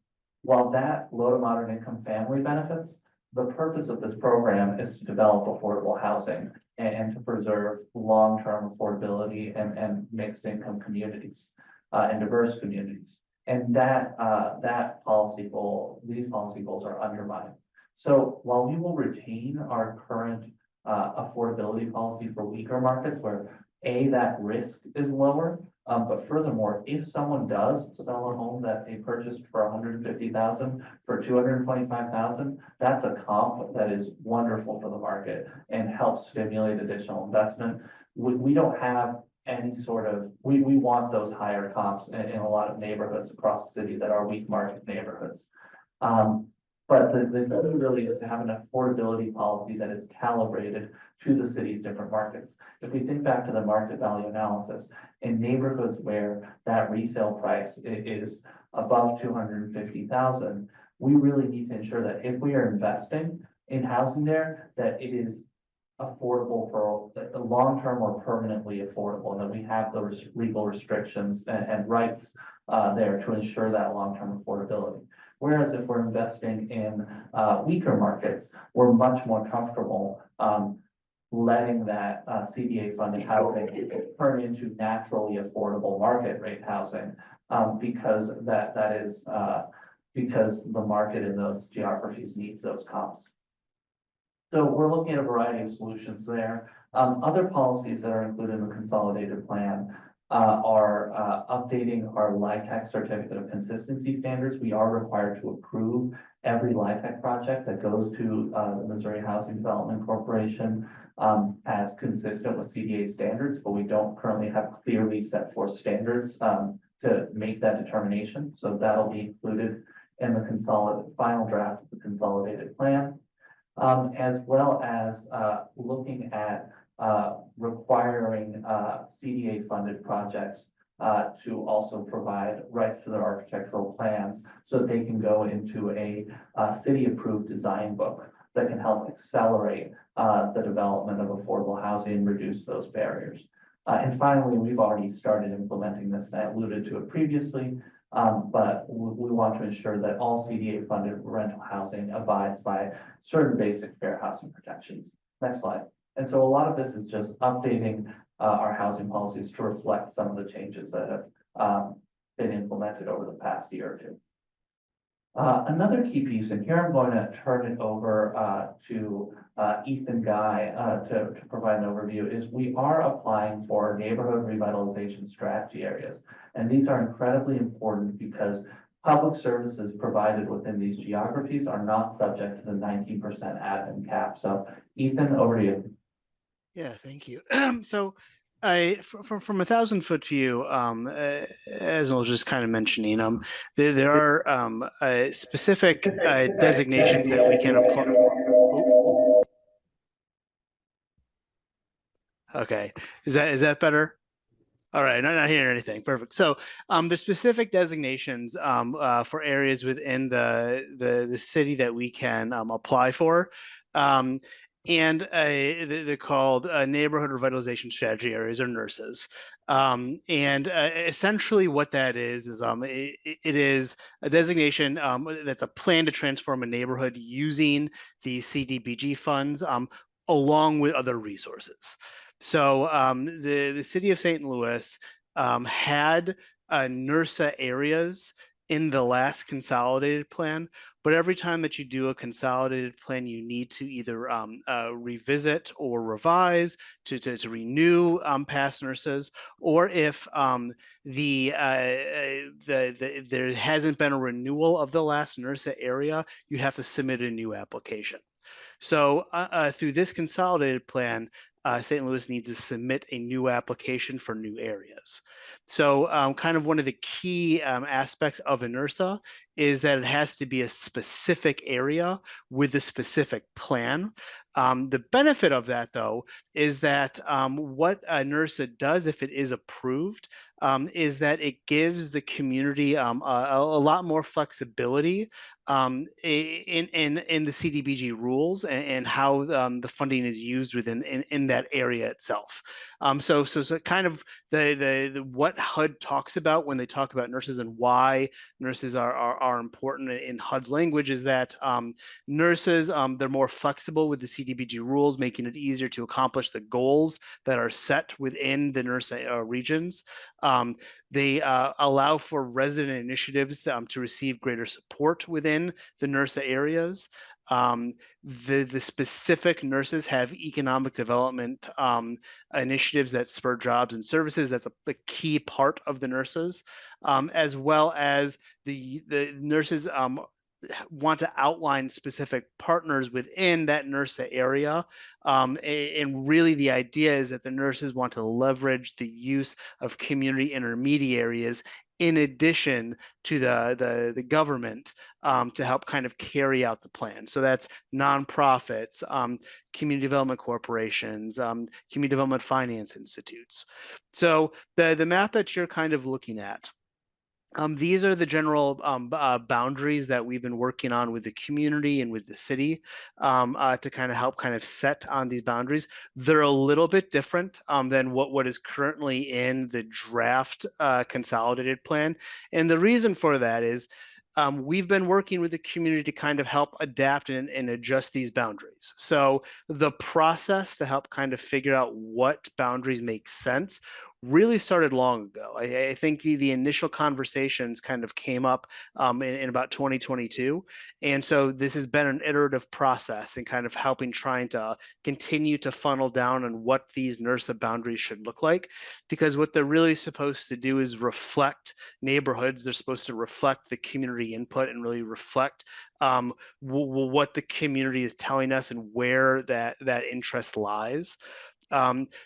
while that low to moderate income family benefits, the purpose of this program is to develop affordable housing and to preserve long-term affordability and mixed income communities and diverse communities. And that policy goal, these policy goals are undermined. So while we will retain our current affordability policy for weaker markets where that risk is lower, but furthermore, if someone does sell a home that they purchased for $150,000 for $225,000, that's a comp that is wonderful for the market and helps stimulate additional investment. We don't have any sort of, we want those higher comps in a lot of neighborhoods across the city that are weak market neighborhoods. But the key really is to have an affordability policy that is calibrated to the city's different markets. If we think back to the market value analysis, in neighborhoods where that resale price is above $250,000, we really need to ensure that if we are investing in housing there, that it is affordable for the long-term or permanently affordable, and that we have those legal restrictions and rights there to ensure that long-term affordability. Whereas if we're investing in weaker markets, we're much more comfortable letting that CDA funded housing turn into naturally affordable market rate housing because that is because the market in those geographies needs those comps. So we're looking at a variety of solutions there. Other policies that are included in the consolidated plan are updating our LIHTC certificate of consistency standards. We are required to approve every LIHTC project that goes to the Missouri Housing Development Corporation as consistent with CDA standards, but we don't currently have clearly set forth standards to make that determination. So that'll be included in the final draft of the consolidated plan, as well as looking at requiring CDA funded projects to also provide rights to their architectural plans so that they can go into a city approved design book that can help accelerate the development of affordable housing and reduce those barriers. And finally, we've already started implementing this, and I alluded to it previously, but we want to ensure that all CDA funded rental housing abides by certain basic fair housing protections. Next slide. And so a lot of this is just updating our housing policies to reflect some of the changes that have been implemented over the past year or two. Another key piece, and here I'm going to turn it over to Ethan Guy to provide an overview, is we are applying for neighborhood revitalization strategy areas. And these are incredibly important because public services provided within these geographies are not subject to the 19% admin cap. So Ethan, over to you. Yeah, thank you. So from 1,000-foot view, as I was just kind of mentioning, there are specific designations that we can apply. Okay, is that better? All right, not hearing anything. Perfect. So, there's specific designations for areas within the city that we can apply for, um, and they're called neighborhood revitalization strategy areas, or NERSAs. And essentially, what that is it is a designation that's a plan to transform a neighborhood using the CDBG funds along with other resources. So the city of St. Louis had NERSA areas in the last consolidated plan, but every time that you do a consolidated plan, you need to either revisit or revise to renew past NERSAs, or if there hasn't been a renewal of the last NERSA area, you have to submit a new application. So through this consolidated plan, St. Louis needs to submit a new application for new areas. So kind of one of the key aspects of NERSA is that it has to be a specific area with a specific plan. The benefit of that, though, is that what NERSA does, if it is approved, is that it gives the community a lot more flexibility in the CDBG rules and how the funding is used within in that area itself. So kind of the what HUD talks about when they talk about NERSAs and why NERSAs are important in HUD's language is that NERSAs, they're more flexible with the CDBG rules, making it easier to accomplish the goals that are set within the NERSA regions. They allow for resident initiatives to receive greater support within the NERSA areas. The specific NERSAs have economic development initiatives that spur jobs and services. That's a key part of the NERSAs, as well as the NERSAs want to outline specific partners within that NERSA area. And really the idea is that the NERSAs want to leverage the use of community intermediaries in addition to the government to help kind of carry out the plan. So that's nonprofits, community development corporations, community development finance institutes. So the map that you're kind of looking at, these are the general boundaries that we've been working on with the community and with the city to kind of help kind of set on these boundaries. They're a little bit different than what is currently in the draft consolidated plan. And the reason for that is we've been working with the community to kind of help adapt and adjust these boundaries. So the process to help kind of figure out what boundaries make sense really started long ago. I think the initial conversations kind of came up in about 2022. And so this has been an iterative process and kind of helping trying to continue to funnel down on what these NERSA boundaries should look like. Because what they're really supposed to do is reflect neighborhoods. They're supposed to reflect the community input and really reflect what the community is telling us and where that interest lies.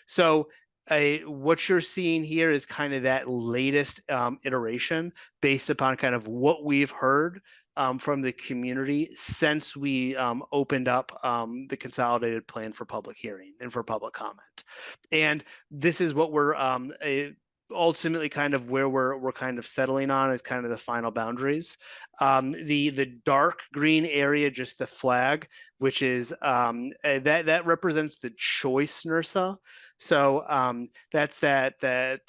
So what you're seeing here is kind of that latest iteration based upon kind of what we've heard from the community since we opened up the consolidated plan for public hearing and for public comment. And this is what we're ultimately kind of where we're kind of settling on is kind of the final boundaries. The dark green area, just the flag, which is that represents the choice NERSA. So that's the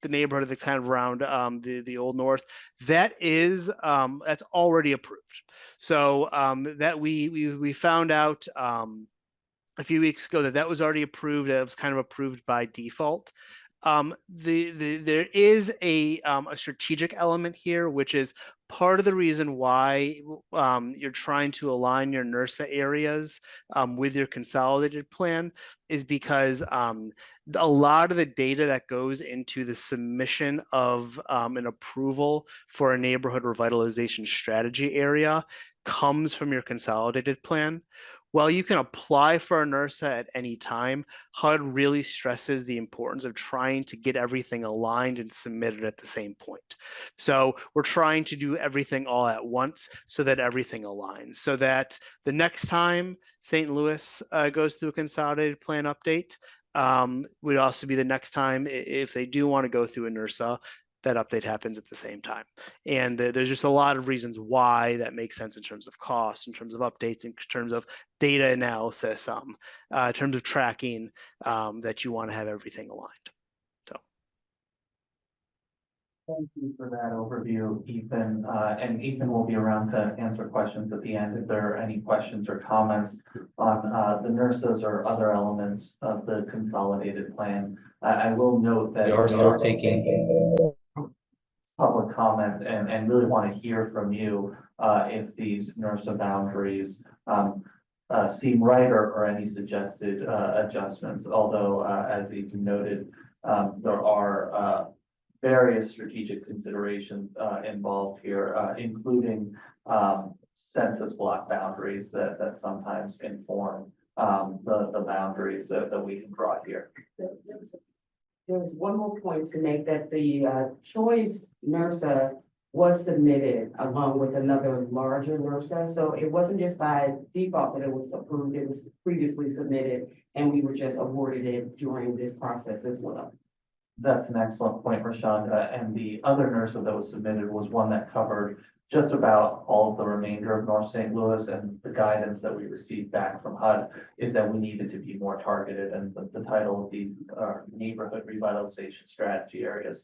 neighborhood that's kind of around the Old North. That is that's already approved. So that we found out a few weeks ago that was already approved. That was kind of approved by default. There is a strategic element here, which is part of the reason why you're trying to align your NERSA areas with your consolidated plan is because a lot of the data that goes into the submission of an approval for a neighborhood revitalization strategy area comes from your consolidated plan. While you can apply for a NERSA at any time, HUD really stresses the importance of trying to get everything aligned and submitted at the same point. So we're trying to do everything all at once so that everything aligns, so that the next time St. Louis goes through a consolidated plan update, would also be the next time if they do want to go through a NERSA, that update happens at the same time. And there's just a lot of reasons why that makes sense in terms of cost, in terms of updates, in terms of data analysis, in terms of tracking, that you want to have everything aligned. So. Thank you for that overview, Ethan. And Ethan will be around to answer questions at the end if there are any questions or comments on the NERSAs or other elements of the consolidated plan. I will note that We are still taking public comment and really want to hear from you if these NERSA boundaries seem right or any suggested adjustments. Although, as Ethan noted, there are various strategic considerations involved here, including census block boundaries that sometimes inform the boundaries that we can draw here. There's one more point to make, that the choice NERSA was submitted along with another larger NERSA. So it wasn't just by default that it was approved, it was previously submitted and we were just awarded it during this process as well. That's an excellent point, Rashonda. And the other NERSA that was submitted was one that covered just about all of the remainder of North St. Louis, and the guidance that we received back from HUD is that we needed to be more targeted, and the title of these are neighborhood revitalization strategy areas.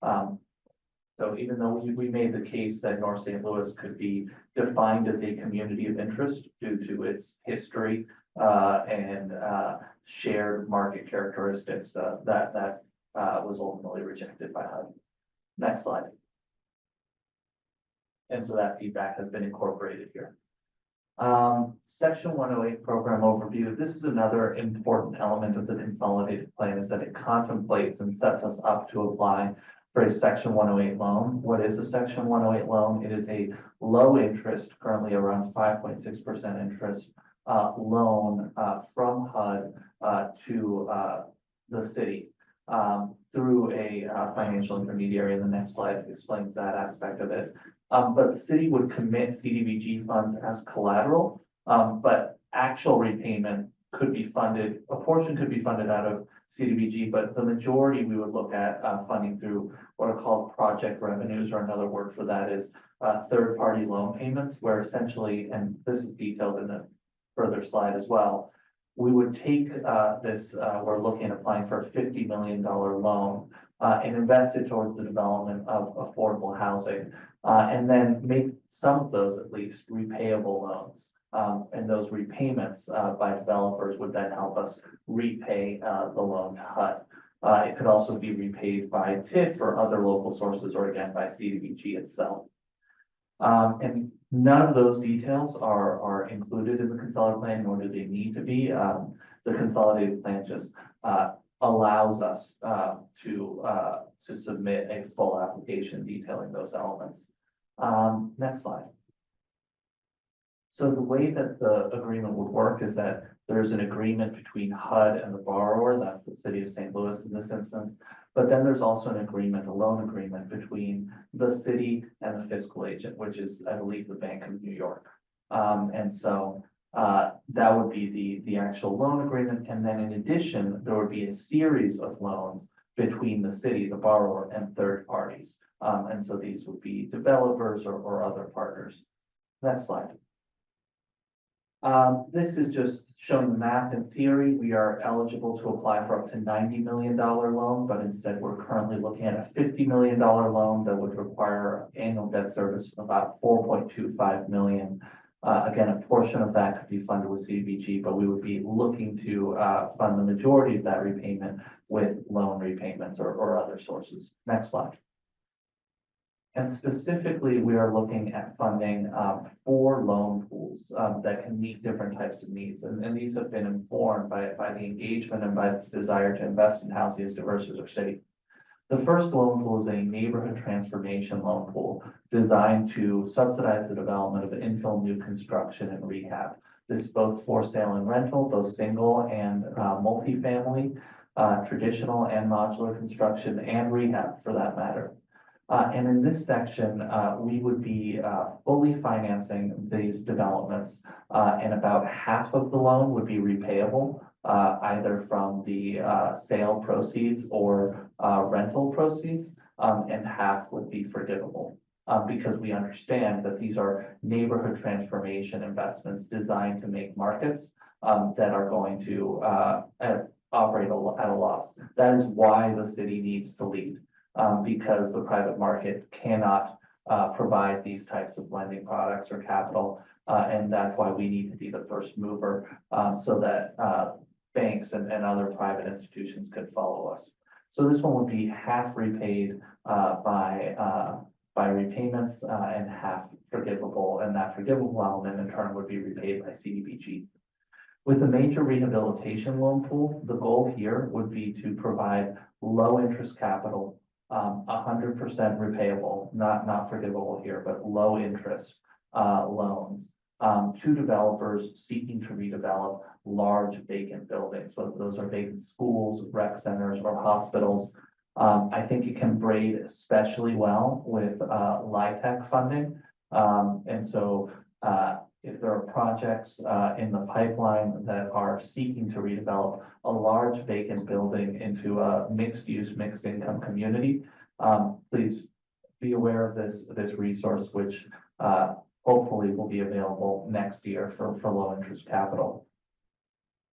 So even though we made the case that North St. Louis could be defined as a community of interest due to its history and shared market characteristics, that was ultimately rejected by HUD. Next slide. And so that feedback has been incorporated here. Section 108 program overview. This is another important element of the consolidated plan, is that it contemplates and sets us up to apply for a Section 108 loan. What is a Section 108 loan? It is a low interest, currently around 5.6% interest loan from HUD to the city through a financial intermediary. And the next slide explains that aspect of it. But the city would commit CDBG funds as collateral, but actual repayment could be funded, a portion could be funded out of CDBG, but the majority we would look at funding through what are called project revenues, or another word for that is third-party loan payments, where essentially, and this is detailed in a further slide as well, we would take this, we're looking at applying for a $50 million loan and invest it towards the development of affordable housing, and then make some of those at least repayable loans. And those repayments by developers would then help us repay the loan to HUD. It could also be repaid by TIF or other local sources, or again by CDBG itself. And none of those details are included in the consolidated plan, nor do they need to be. The consolidated plan just allows us to submit a full application detailing those elements. Next slide. So the way that the agreement would work is that there's an agreement between HUD and the borrower, that's the city of St. Louis in this instance. But then there's also an agreement, a loan agreement between the city and the fiscal agent, which is, I believe, the Bank of New York. And so that would be the actual loan agreement. And then in addition, there would be a series of loans between the city, the borrower, and third parties. And so these would be developers or other partners. Next slide. This is just showing the math and theory. We are eligible to apply for up to $90 million loan, but instead we're currently looking at a $50 million loan that would require annual debt service of about $4.25 million. Again, a portion of that could be funded with CDBG, but we would be looking to fund the majority of that repayment with loan repayments or other sources. Next slide. And specifically, we are looking at funding 4 loan pools that can meet different types of needs. And these have been informed by the engagement and by this desire to invest in housing as diverse as our city. The first loan pool is a neighborhood transformation loan pool designed to subsidize the development of infill new construction and rehab. This is both for sale and rental, both single and multifamily, traditional and modular construction, and rehab for that matter. And in this section, we would be fully financing these developments, and about half of the loan would be repayable, either from the sale proceeds or rental proceeds, and half would be forgivable. Because we understand that these are neighborhood transformation investments designed to make markets that are going to operate at a loss. That is why the city needs to lead, because the private market cannot provide these types of lending products or capital. And that's why we need to be the first mover, so that banks and other private institutions could follow us. So this one would be half repaid by repayments and half forgivable, and that forgivable element in turn would be repaid by CDBG. With the major rehabilitation loan pool, the goal here would be to provide low interest capital, 100% repayable, not forgivable here, but low interest loans to developers seeking to redevelop large vacant buildings, whether those are vacant schools, rec centers, or hospitals. I think it can braid especially well with LIHTC funding. And so if there are projects in the pipeline that are seeking to redevelop a large vacant building into a mixed-use, mixed-income community, please be aware of this resource, which hopefully will be available next year for low-interest capital.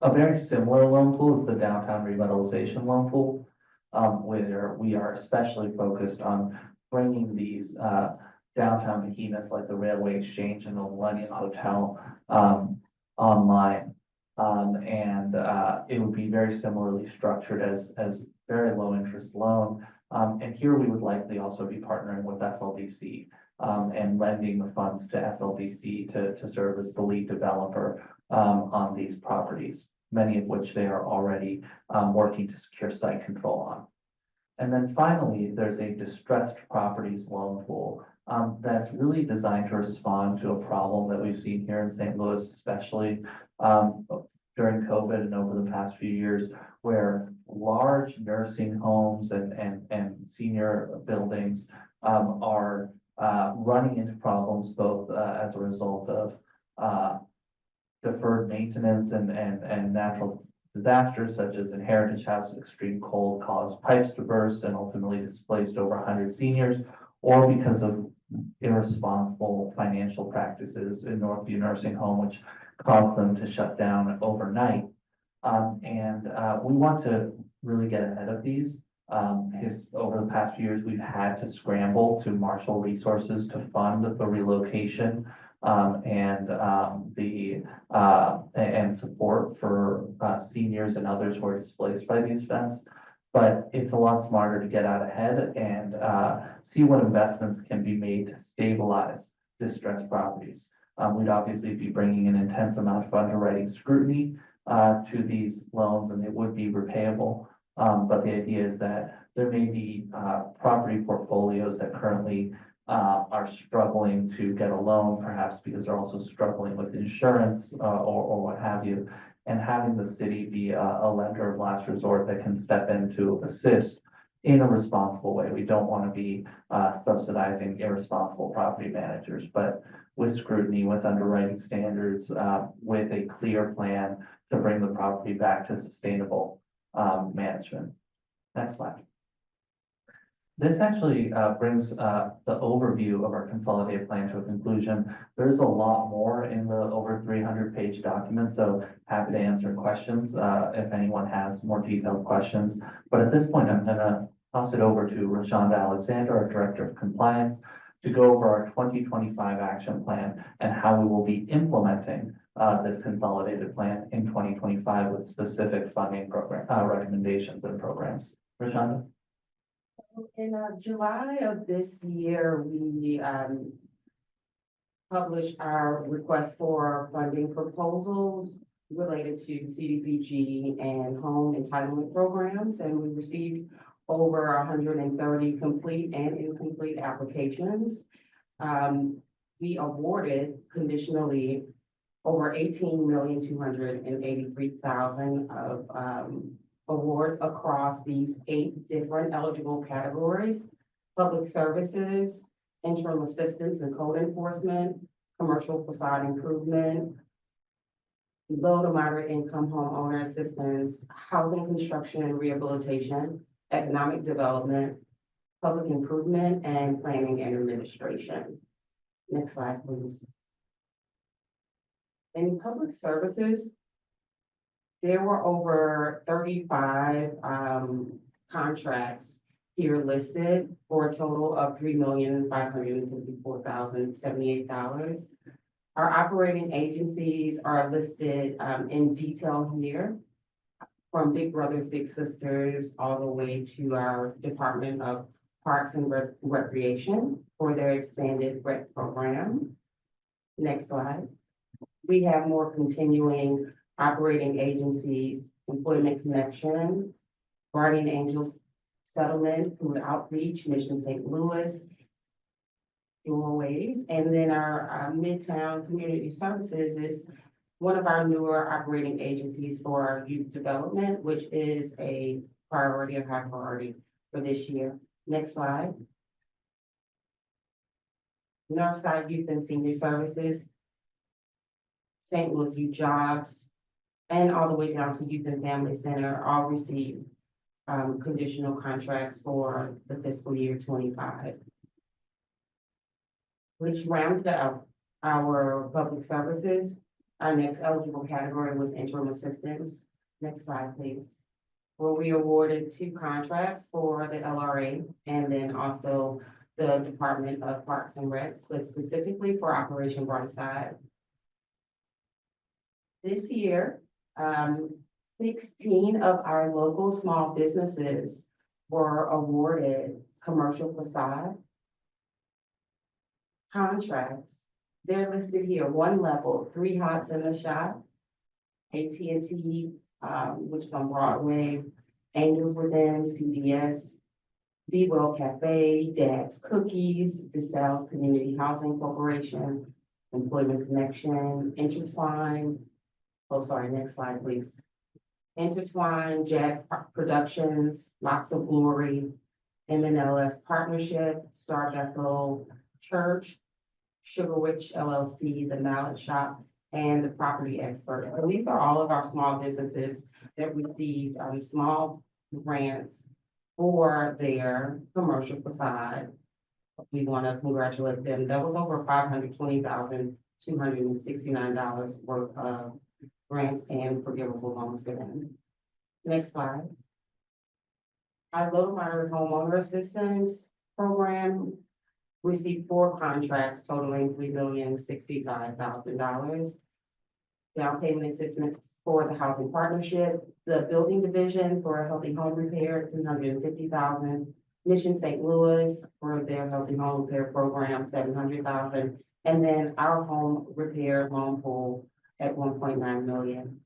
A very similar loan pool is the downtown revitalization loan pool, where we are especially focused on bringing these downtown behemoths like the Railway Exchange and the Millennium Hotel online. And it would be very similarly structured as very low interest loan. And here we would likely also be partnering with SLDC and lending the funds to SLDC to serve as the lead developer on these properties, many of which they are already working to secure site control on. And then finally, there's a distressed properties loan pool that's really designed to respond to a problem that we've seen here in St. Louis, especially during COVID and over the past few years, where large nursing homes and senior buildings are running into problems both as a result of deferred maintenance and natural disasters such as in Heritage House, extreme cold caused pipes to burst and ultimately displaced over 100 seniors, or because of irresponsible financial practices in Northview Nursing Home, which caused them to shut down overnight. We want to really get ahead of these. Over the past few years, we've had to scramble to marshal resources to fund the relocation and support for seniors and others who are displaced by these events. But it's a lot smarter to get out ahead and see what investments can be made to stabilize distressed properties. We'd obviously be bringing an intense amount of underwriting scrutiny to these loans, and they would be repayable. But the idea is that there may be property portfolios that currently are struggling to get a loan, perhaps because they're also struggling with insurance or what have you. And having the city be a lender of last resort that can step in to assist in a responsible way. We don't want to be subsidizing irresponsible property managers, but with scrutiny, with underwriting standards, with a clear plan to bring the property back to sustainable management. Next slide. This actually brings the overview of our consolidated plan to a conclusion. There's a lot more in the over 300-page document, so happy to answer questions if anyone has more detailed questions. But at this point, I'm going to toss it over to Rashonda Alexander, our Director of Compliance, to go over our 2025 action plan and how we will be implementing this consolidated plan in 2025 with specific funding program recommendations and programs. Rashonda? In July of this year, we published our request for funding proposals related to CDBG and home entitlement programs, and we received over 130 complete and incomplete applications. We awarded conditionally over 18,283,000 of awards across these 8 different eligible categories: public services, interim assistance and code enforcement, commercial facade improvement, low to moderate income homeowner assistance, housing construction and rehabilitation, economic development, public improvement, and planning and administration. Next slide, please. In public services, there were over 35 contracts here listed for a total of $3,554,078. Our operating agencies are listed in detail here, from Big Brothers Big Sisters all the way to our Department of Parks and Recreation for their expanded rec program. Next slide. We have more continuing operating agencies, Employment Connection, Guardian Angels Settlement, Food Outreach, Mission St. Louis, Ways, and then our Midtown Community Services is one of our newer operating agencies for our youth development, which is a priority, a high priority for this year. Next slide. Northside Youth and Senior Services, St. Louis Youth Jobs, and all the way down to Youth and Family Center all received conditional contracts for the fiscal year 25. Which rounded out our public services. Our next eligible category was interim assistance. Next slide, please. Where we awarded 2 contracts for the LRA and then also the Department of Parks and Recs, but specifically for Operation Brightside. This year, 16 of our local small businesses were awarded commercial facade contracts. They're listed here, 1 level, 3 Hots in the Shop, AT&T, which is on Broadway, Angels Within, CVS, Be Well Cafe, Dad's Cookies, DeSales Community Housing Corporation, Employment Connection, Intertwine. Oh, sorry, next slide, please. Intertwine, Jack Productions, Lots of Glory, MNLS Partnership, Star Bethel Church, Sugar Witch LLC, The Mallet Shop, and The Property Expert. So these are all of our small businesses that received small grants for their commercial facade. We want to congratulate them. That was over $520,269 worth of grants and forgivable loans for them. Next slide. Our low to moderate homeowner assistance program received 4 contracts totaling $3,065,000. Down payment assistance for the housing partnership, the building division for a healthy home repair, $350,000. Mission St. Louis for their healthy home repair program, $700,000. And then our home repair loan pool at $1.9 million.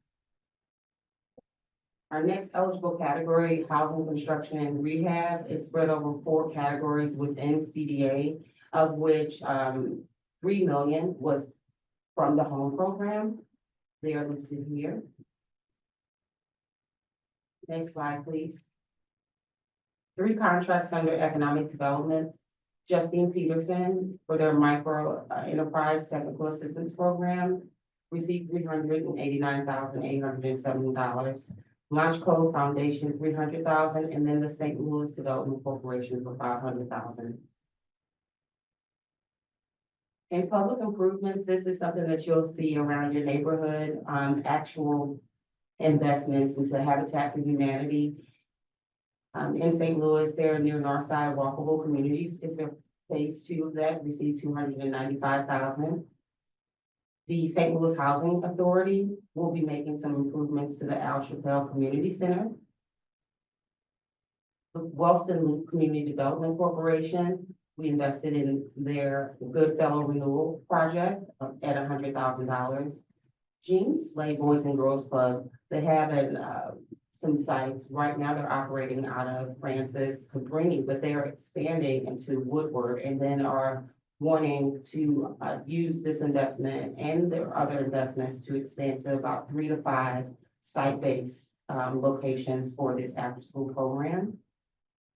Our next eligible category, housing, construction, and rehab, is spread over 4 categories within CDA, of which $3 million was from the home program. They are listed here. Next slide, please. 3 contracts under economic development. Justine Peterson for their micro enterprise technical assistance program received $389,870. Launch Code Foundation, $300,000, and then the St. Louis Development Corporation for $500,000. In public improvements, this is something that you'll see around your neighborhood, actual investments into Habitat for Humanity. In St. Louis, they're near Northside Walkable Communities. It's a phase 2 of that, received $295,000. The St. Louis Housing Authority will be making some improvements to the Al Chappelle Community Center. The Wellston Loop Community Development Corporation, we invested in their Goodfellow Renewal Project at $100,000. Jean Slay Boys and Girls Club, they have some sites. Right now they're operating out of Francis Cabrini, but they're expanding into Woodward and then are wanting to use this investment and their other investments to expand to about 3 to 5 site-based locations for this after-school program.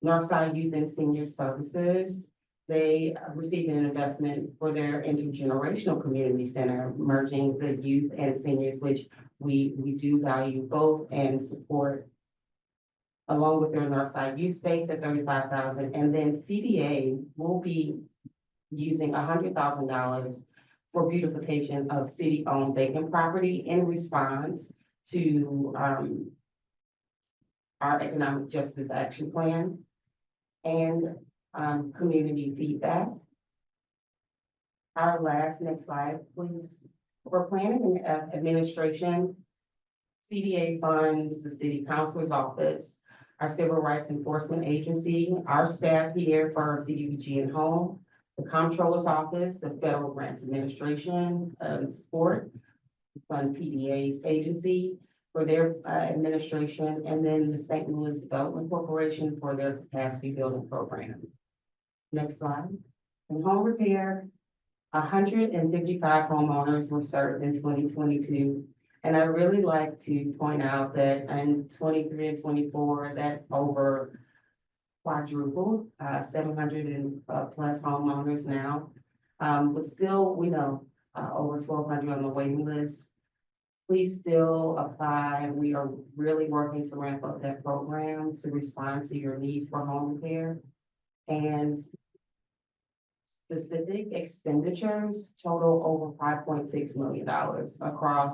Northside Youth and Senior Services They received an investment for their intergenerational community center, merging the youth and seniors, which we do value both and support. Along with their Northside Youth Space at $35,000, and then CDA will be using $100,000 for beautification of city-owned vacant property in response to our economic justice action plan and community feedback. Our next slide, please. For planning and administration, CDA funds the city council's office, our civil rights enforcement agency, our staff here for our CDBG and home, the comptroller's office, the federal grants administration, support, fund PDA's agency for their administration, and then the St. Louis Development Corporation for their capacity building program. Next slide. In home repair, 155 homeowners were served in 2022. And I really like to point out that in 23 and 24, that's over quadrupled, 700 and plus homeowners now. But still, we know over 1,200 on the waiting list. Please still apply. We are really working to ramp up that program to respond to your needs for home repair. And specific expenditures total over $5.6 million across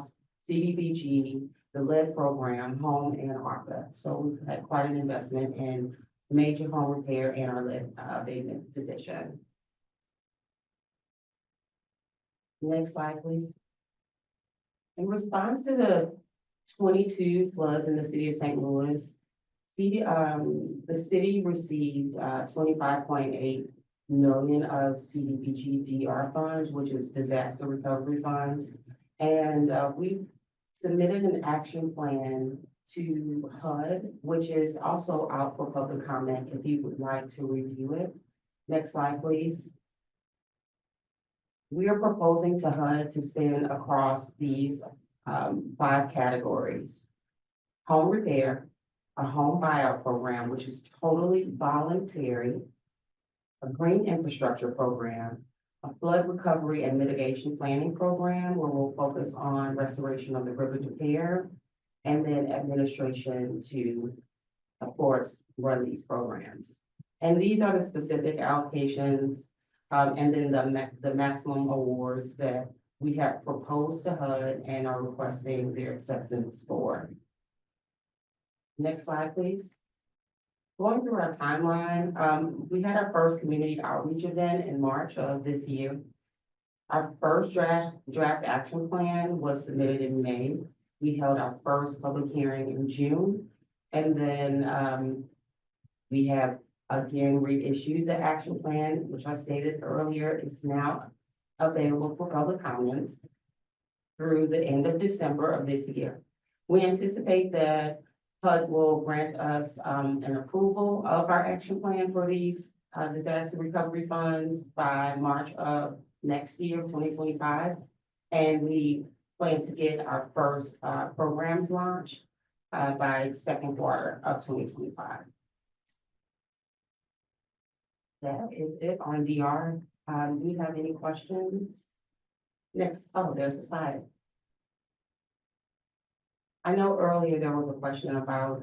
CDBG, the lead program, home and ARPA. So we've had quite an investment in major home repair and our lead abatement division. Next slide, please. In response to the 22 floods in the city of St. Louis, the city received 25.8 million of CDBG DR funds, which is disaster recovery funds. And we submitted an action plan to HUD, which is also out for public comment if you would like to review it. Next slide, please. We are proposing to HUD to spend across these 5 categories. Home repair, a home buyout program, which is totally voluntary, a green infrastructure program, a flood recovery and mitigation planning program where we'll focus on restoration of the river to Pear, and then administration to, of course, run these programs. And these are the specific allocations, and then the maximum awards that we have proposed to HUD and are requesting their acceptance for. Next slide, please. Going through our timeline, we had our first community outreach event in March of this year. Our first draft action plan was submitted in May. We held our first public hearing in June. And then we have again reissued the action plan, which I stated earlier is now available for public comment through the end of December of this year. We anticipate that HUD will grant us an approval of our action plan for these disaster recovery funds by March of next year, 2025. And we plan to get our first programs launched by second quarter of 2025. That is it on DR. Do you have any questions? Next, oh, there's a slide. I know earlier there was a question about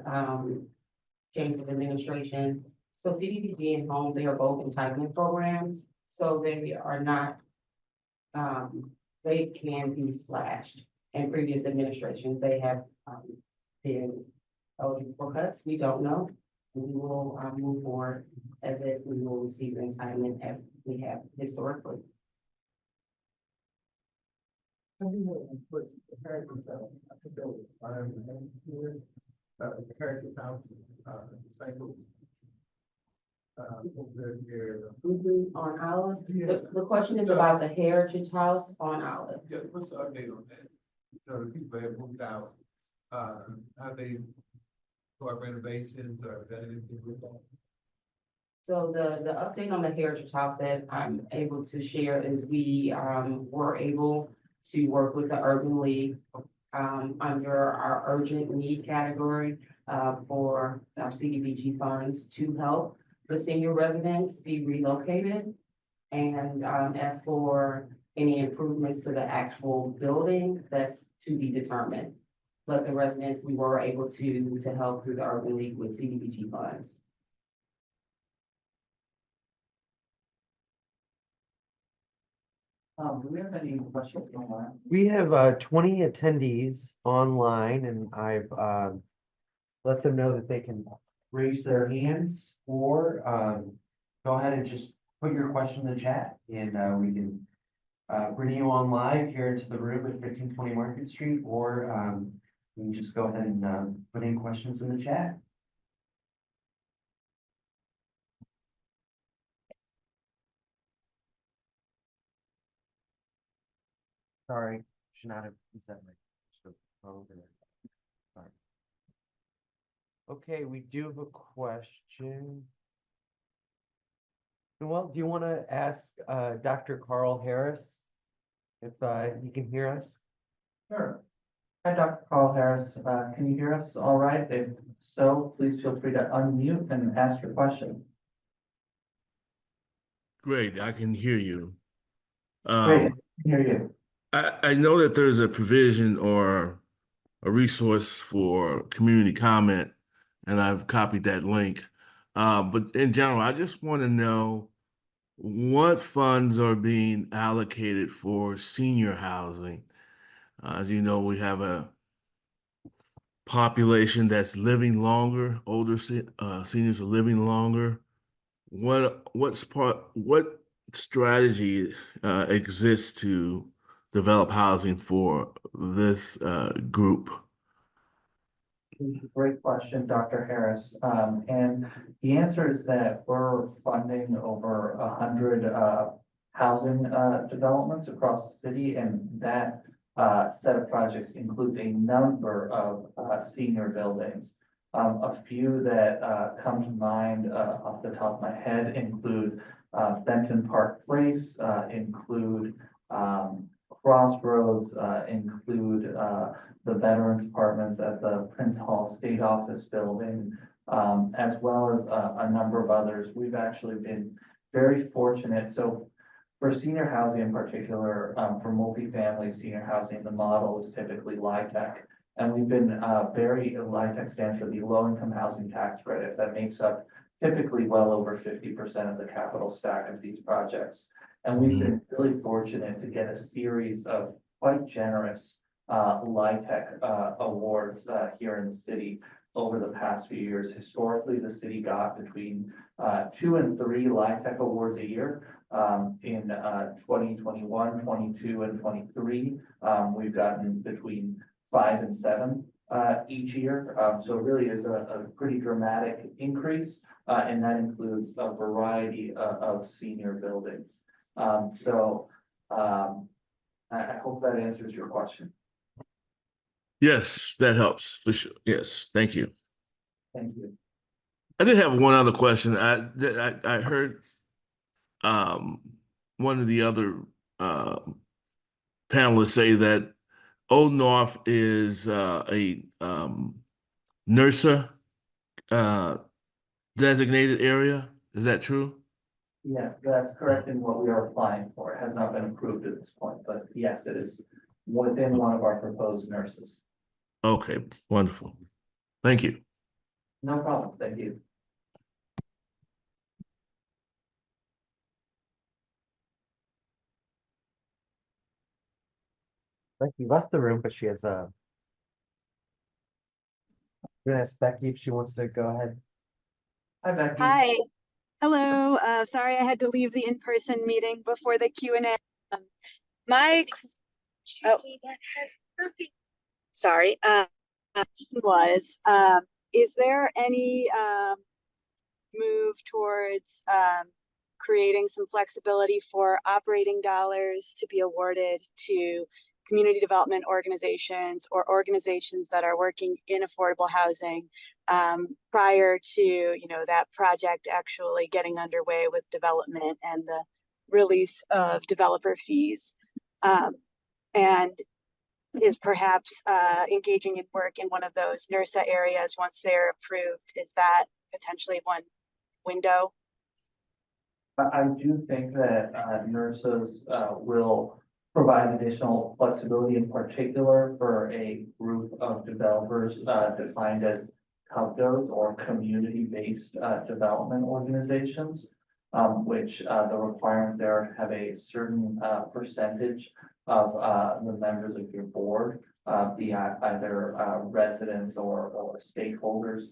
change of administration. So CDBG and home, they are both entitlement programs. So they are not, they can be slashed. In previous administrations, they have been eligible for cuts. We don't know. We will move forward as if we will receive the entitlement as we have historically. On Olive, the question is about the Heritage House on Olive. Yeah, what's the update on that? So the people have moved out, have they got renovations or done anything with that? So the update on the Heritage House that I'm able to share is we were able to work with the Urban League under our urgent need category for our CDBG funds to help the senior residents be relocated And, as for any improvements to the actual building, that's to be determined. But the residents, we were able to help through the Urban League with CDBG funds. Do we have any questions online? We have 20 attendees online and I've let them know that they can raise their hands or go ahead and just put your question in the chat and we can bring you on live here into the room at 1520 Market Street, or we can just go ahead and put in questions in the chat. Sorry, should not have. Is that right? So, over there. Sorry. Okay, we do have a question. Well, do you want to ask Dr. Carl Harris if he can hear us? Sure. Hi, Dr. Carl Harris. Can you hear us all right? If so, please feel free to unmute and ask your question. Great, I can hear you. Great, I can hear you. I know that there's a provision or a resource for community comment, and I've copied that link. But in general, I just want to know what funds are being allocated for senior housing. As you know, we have a population that's living longer, older seniors are living longer. What strategy exists to develop housing for this group? It's a great question, Dr. Harris. And the answer is that we're funding over 100 housing developments across the city, and that set of projects includes a number of senior buildings. A few that come to mind off the top of my head include Benton Park Place, include Crossroads, include the Veterans Apartments at the Prince Hall State Office Building, as well as a number of others. We've actually been very fortunate. So for senior housing in particular, for multifamily senior housing, the model is typically LIHTC. And we've been LIHTC stands for the Low Income Housing Tax Credit. That makes up typically well over 50% of the capital stack of these projects. And we've been really fortunate to get a series of quite generous LIHTC awards here in the city over the past few years. Historically, the city got between 2 and 3 LIHTC awards a year. In 2021, 22, and 23, we've gotten between 5 and 7 each year. So it really is a pretty dramatic increase, and that includes a variety of senior buildings. I hope that answers your question. Yes, that helps for sure. Yes, thank you. Thank you. I did have one other question. I heard one of the other panelists say that Old North is a NERSA designated area. Is that true? Yeah, that's correct in what we are applying for. It has not been approved at this point, but yes, it is within one of our proposed nurses. Okay, wonderful. Thank you. No problem. Thank you. Becky left the room, but she has I'm gonna ask Becky if she wants to go ahead. Hi, Becky. Hi, hello. Sorry I had to leave the in-person meeting before the Q&A. My sorry, was is there any move towards creating some flexibility for operating dollars to be awarded to community development organizations or organizations that are working in affordable housing prior to that project actually getting underway with development and the release of developer fees, and is perhaps engaging in work in one of those NERSA areas once they're approved? Is that potentially one window? I do think that nurses will provide additional flexibility, in particular for a group of developers defined as CODOs or community-based development organizations, which the requirements there have a certain percentage of the members of your board be either residents or stakeholders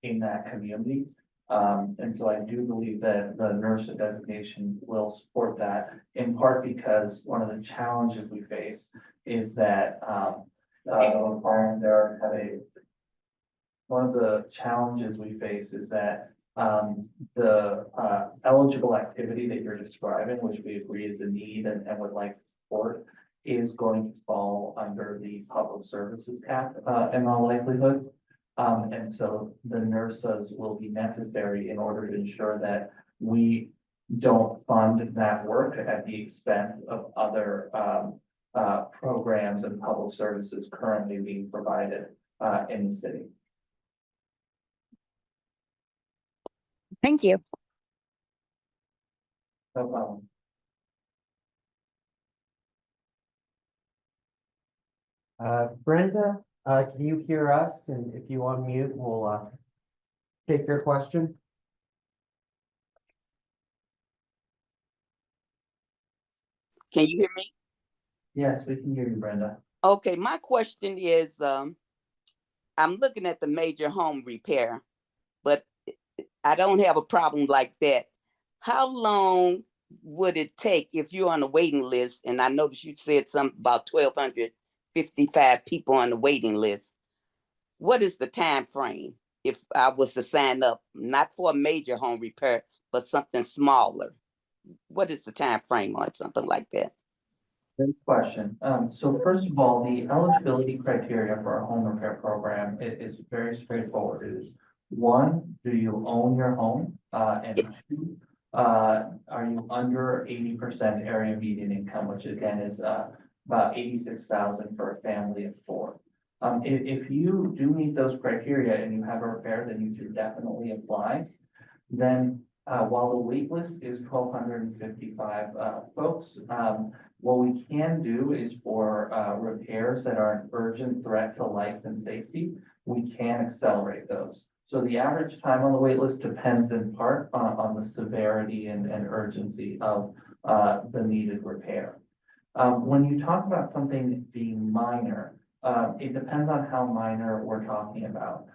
in that community. And so I do believe that the nurse designation will support that, in part because one of the challenges we face is that the requirement there have a one of the challenges we face is that the eligible activity that you're describing, which we agree is a need and would like to support, is going to fall under the public services cap in all likelihood. And so the nurses will be necessary in order to ensure that we don't fund that work at the expense of other programs and public services currently being provided in the city. Thank you. No problem. Brenda, can you hear us? And if you unmute, we'll take your question. Can you hear me? Yes, we can hear you, Brenda. Okay, my question is, I'm looking at the major home repair, but I don't have a problem like that. How long would it take if you're on a waiting list? And I noticed you said something about 1,255 people on the waiting list. What is the time frame if I was to sign up, not for a major home repair, but something smaller? What is the time frame on something like that? Good question. So first of all, the eligibility criteria for a home repair program is very straightforward. It is one, do you own your home? And two, are you under 80% area median income, which again is about 86,000 for a family of four. If you do meet those criteria and you have a repair, then you should definitely apply. Then while the wait list is 1,255 folks, what we can do is for repairs that are an urgent threat to life and safety, we can accelerate those. So the average time on the wait list depends in part on the severity and urgency of the needed repair. When you talk about something being minor, it depends on how minor we're talking about.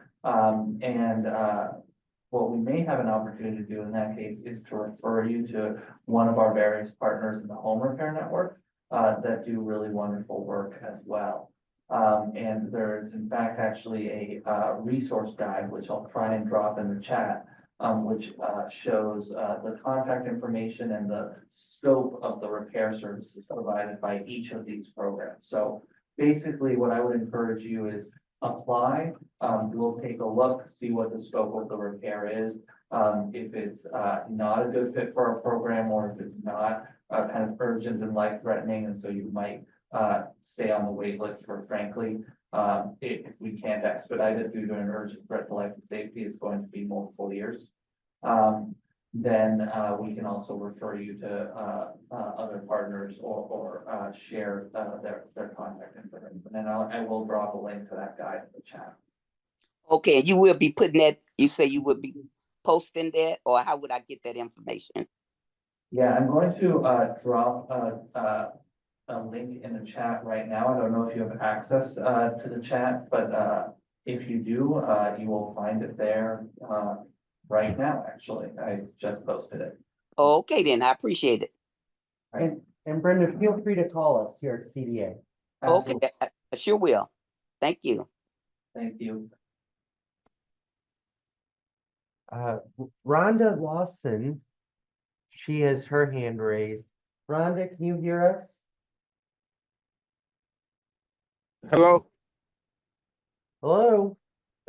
What we may have an opportunity to do in that case is to refer you to one of our various partners in the home repair network that do really wonderful work as well. And there's in fact actually a resource guide, which I'll try and drop in the chat, which shows the contact information and the scope of the repair services provided by each of these programs. So basically what I would encourage you is apply. We'll take a look, see what the scope of the repair is. If it's not a good fit for our program, or if it's not kind of urgent and life-threatening, and so you might stay on the wait list for, frankly, if we can't expedite it due to an urgent threat to life and safety, it's going to be multiple years. Then we can also refer you to other partners or share their contact information. And then I will drop a link to that guide in the chat. Okay, you will be putting that, you say you would be posting that, or how would I get that information? Yeah, I'm going to drop a link in the chat right now. I don't know if you have access to the chat, but if you do, you will find it there right now, actually. I just posted it. Okay, then I appreciate it. And Brenda, feel free to call us here at CDA. Okay, I sure will. Thank you. Thank you. Rhonda Lawson, she has her hand raised. Rhonda, can you hear us? Hello. Hello.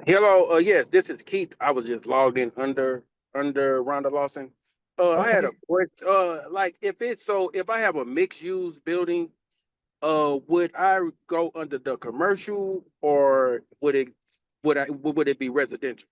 Hello. Yes, this is Keith. I was just logged in under Rhonda Lawson. I had a question. Like if I have a mixed use building, would I go under the commercial, or would it be residential?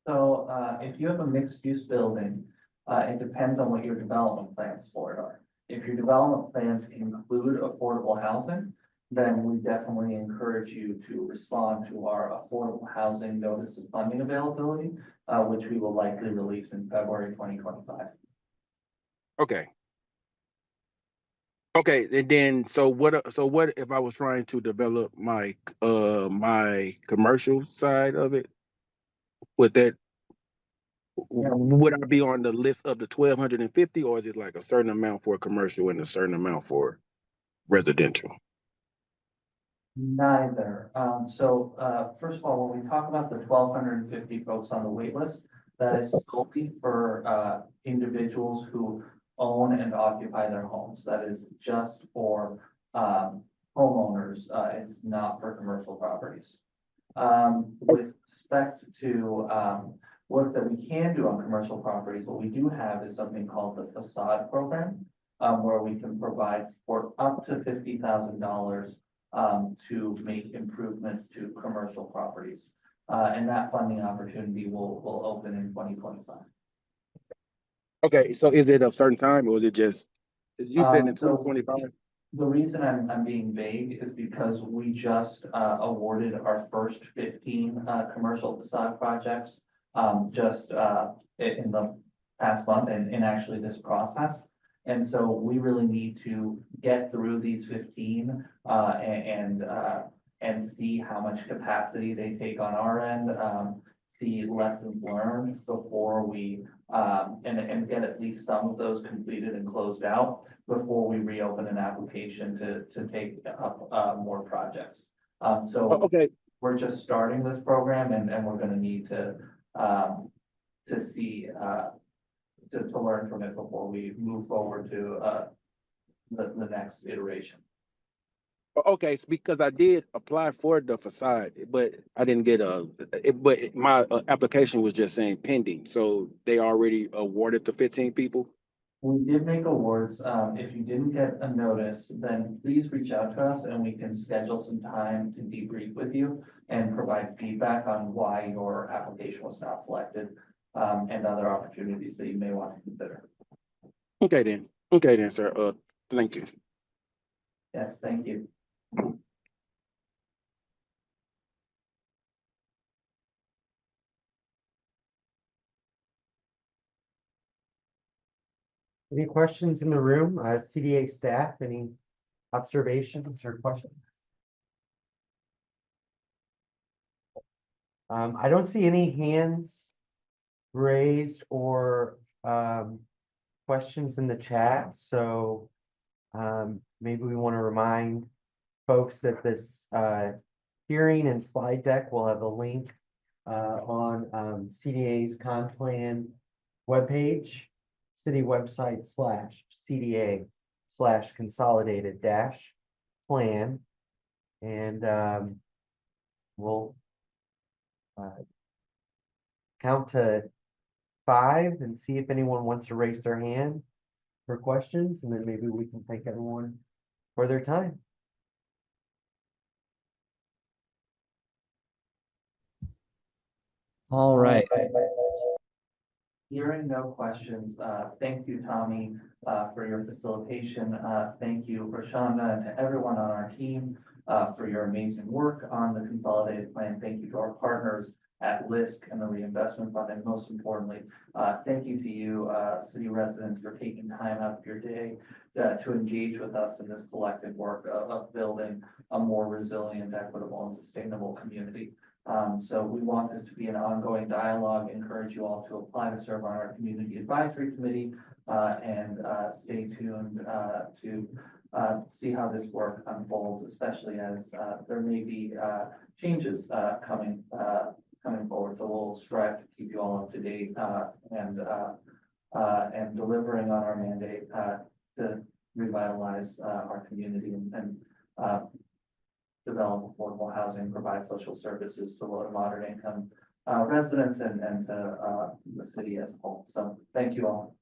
So if you have a mixed use building, It depends on what your development plans for it are. If your development plans include affordable housing, then we definitely encourage you to respond to our affordable housing notice of funding availability, which we will likely release in February 2025. Okay. Okay, and then so what if I was trying to develop my my commercial side of it? Would that would I be on the list of the 1,250, or is it like a certain amount for commercial and a certain amount for residential? Neither. First of all, when we talk about the 1,250 folks on the wait list, that is solely for individuals who own and occupy their homes. That is just for homeowners. It's not for commercial properties. With respect to work that we can do on commercial properties, what we do have is something called the facade program, where we can provide support up to $50,000 to make improvements to commercial properties. And that funding opportunity will open in 2025. Okay, so is it a certain time, or is it just, you said in So 2025? The reason I'm being vague is because we just awarded our first 15 commercial facade projects just in the past month and actually this process. And so we really need to get through these 15 and see how much capacity they take on our end, see lessons learned before we and get at least some of those completed and closed out before we reopen an application to take up more projects. Okay, We're just starting this program and we're gonna need to see to learn from it before we move forward to the next iteration. okay, it's because I did apply for the facade, but I didn't get but my application was just saying pending, so they already awarded the 15 people? We did make awards. If you didn't get a notice, then please reach out to us and we can schedule some time to debrief with you and provide feedback on why your application was not selected, and other opportunities that you may want to consider. Okay then, sir, thank you. Yes, thank you. Any questions in the room? CDA staff, any observations or questions? I don't see any hands raised or questions in the chat, so maybe we want to remind folks that this hearing and slide deck will have a link on CDA's ConPlan webpage, city website /CDA/consolidated-plan, and we'll count to 5 and see if anyone wants to raise their hand for questions, and then maybe we can thank everyone for their time. All right. Hearing no questions, thank you, Tommy, for your facilitation. Thank you, Rashonda, and to everyone on our team for your amazing work on the consolidated plan. Thank you to our partners at LISC and the Reinvestment Fund, and most importantly, thank you to you, city residents, for taking time out of your day to engage with us in this collective work of building a more resilient, equitable, and sustainable community. So we want this to be an ongoing dialogue, encourage you all to apply to serve on our community advisory committee, and stay tuned to see how this work unfolds, especially as there may be changes coming forward. So we'll strive to keep you all up to date and delivering on our mandate to revitalize our community and develop affordable housing, provide social services to low to moderate income residents and to the city as a whole. So thank you all.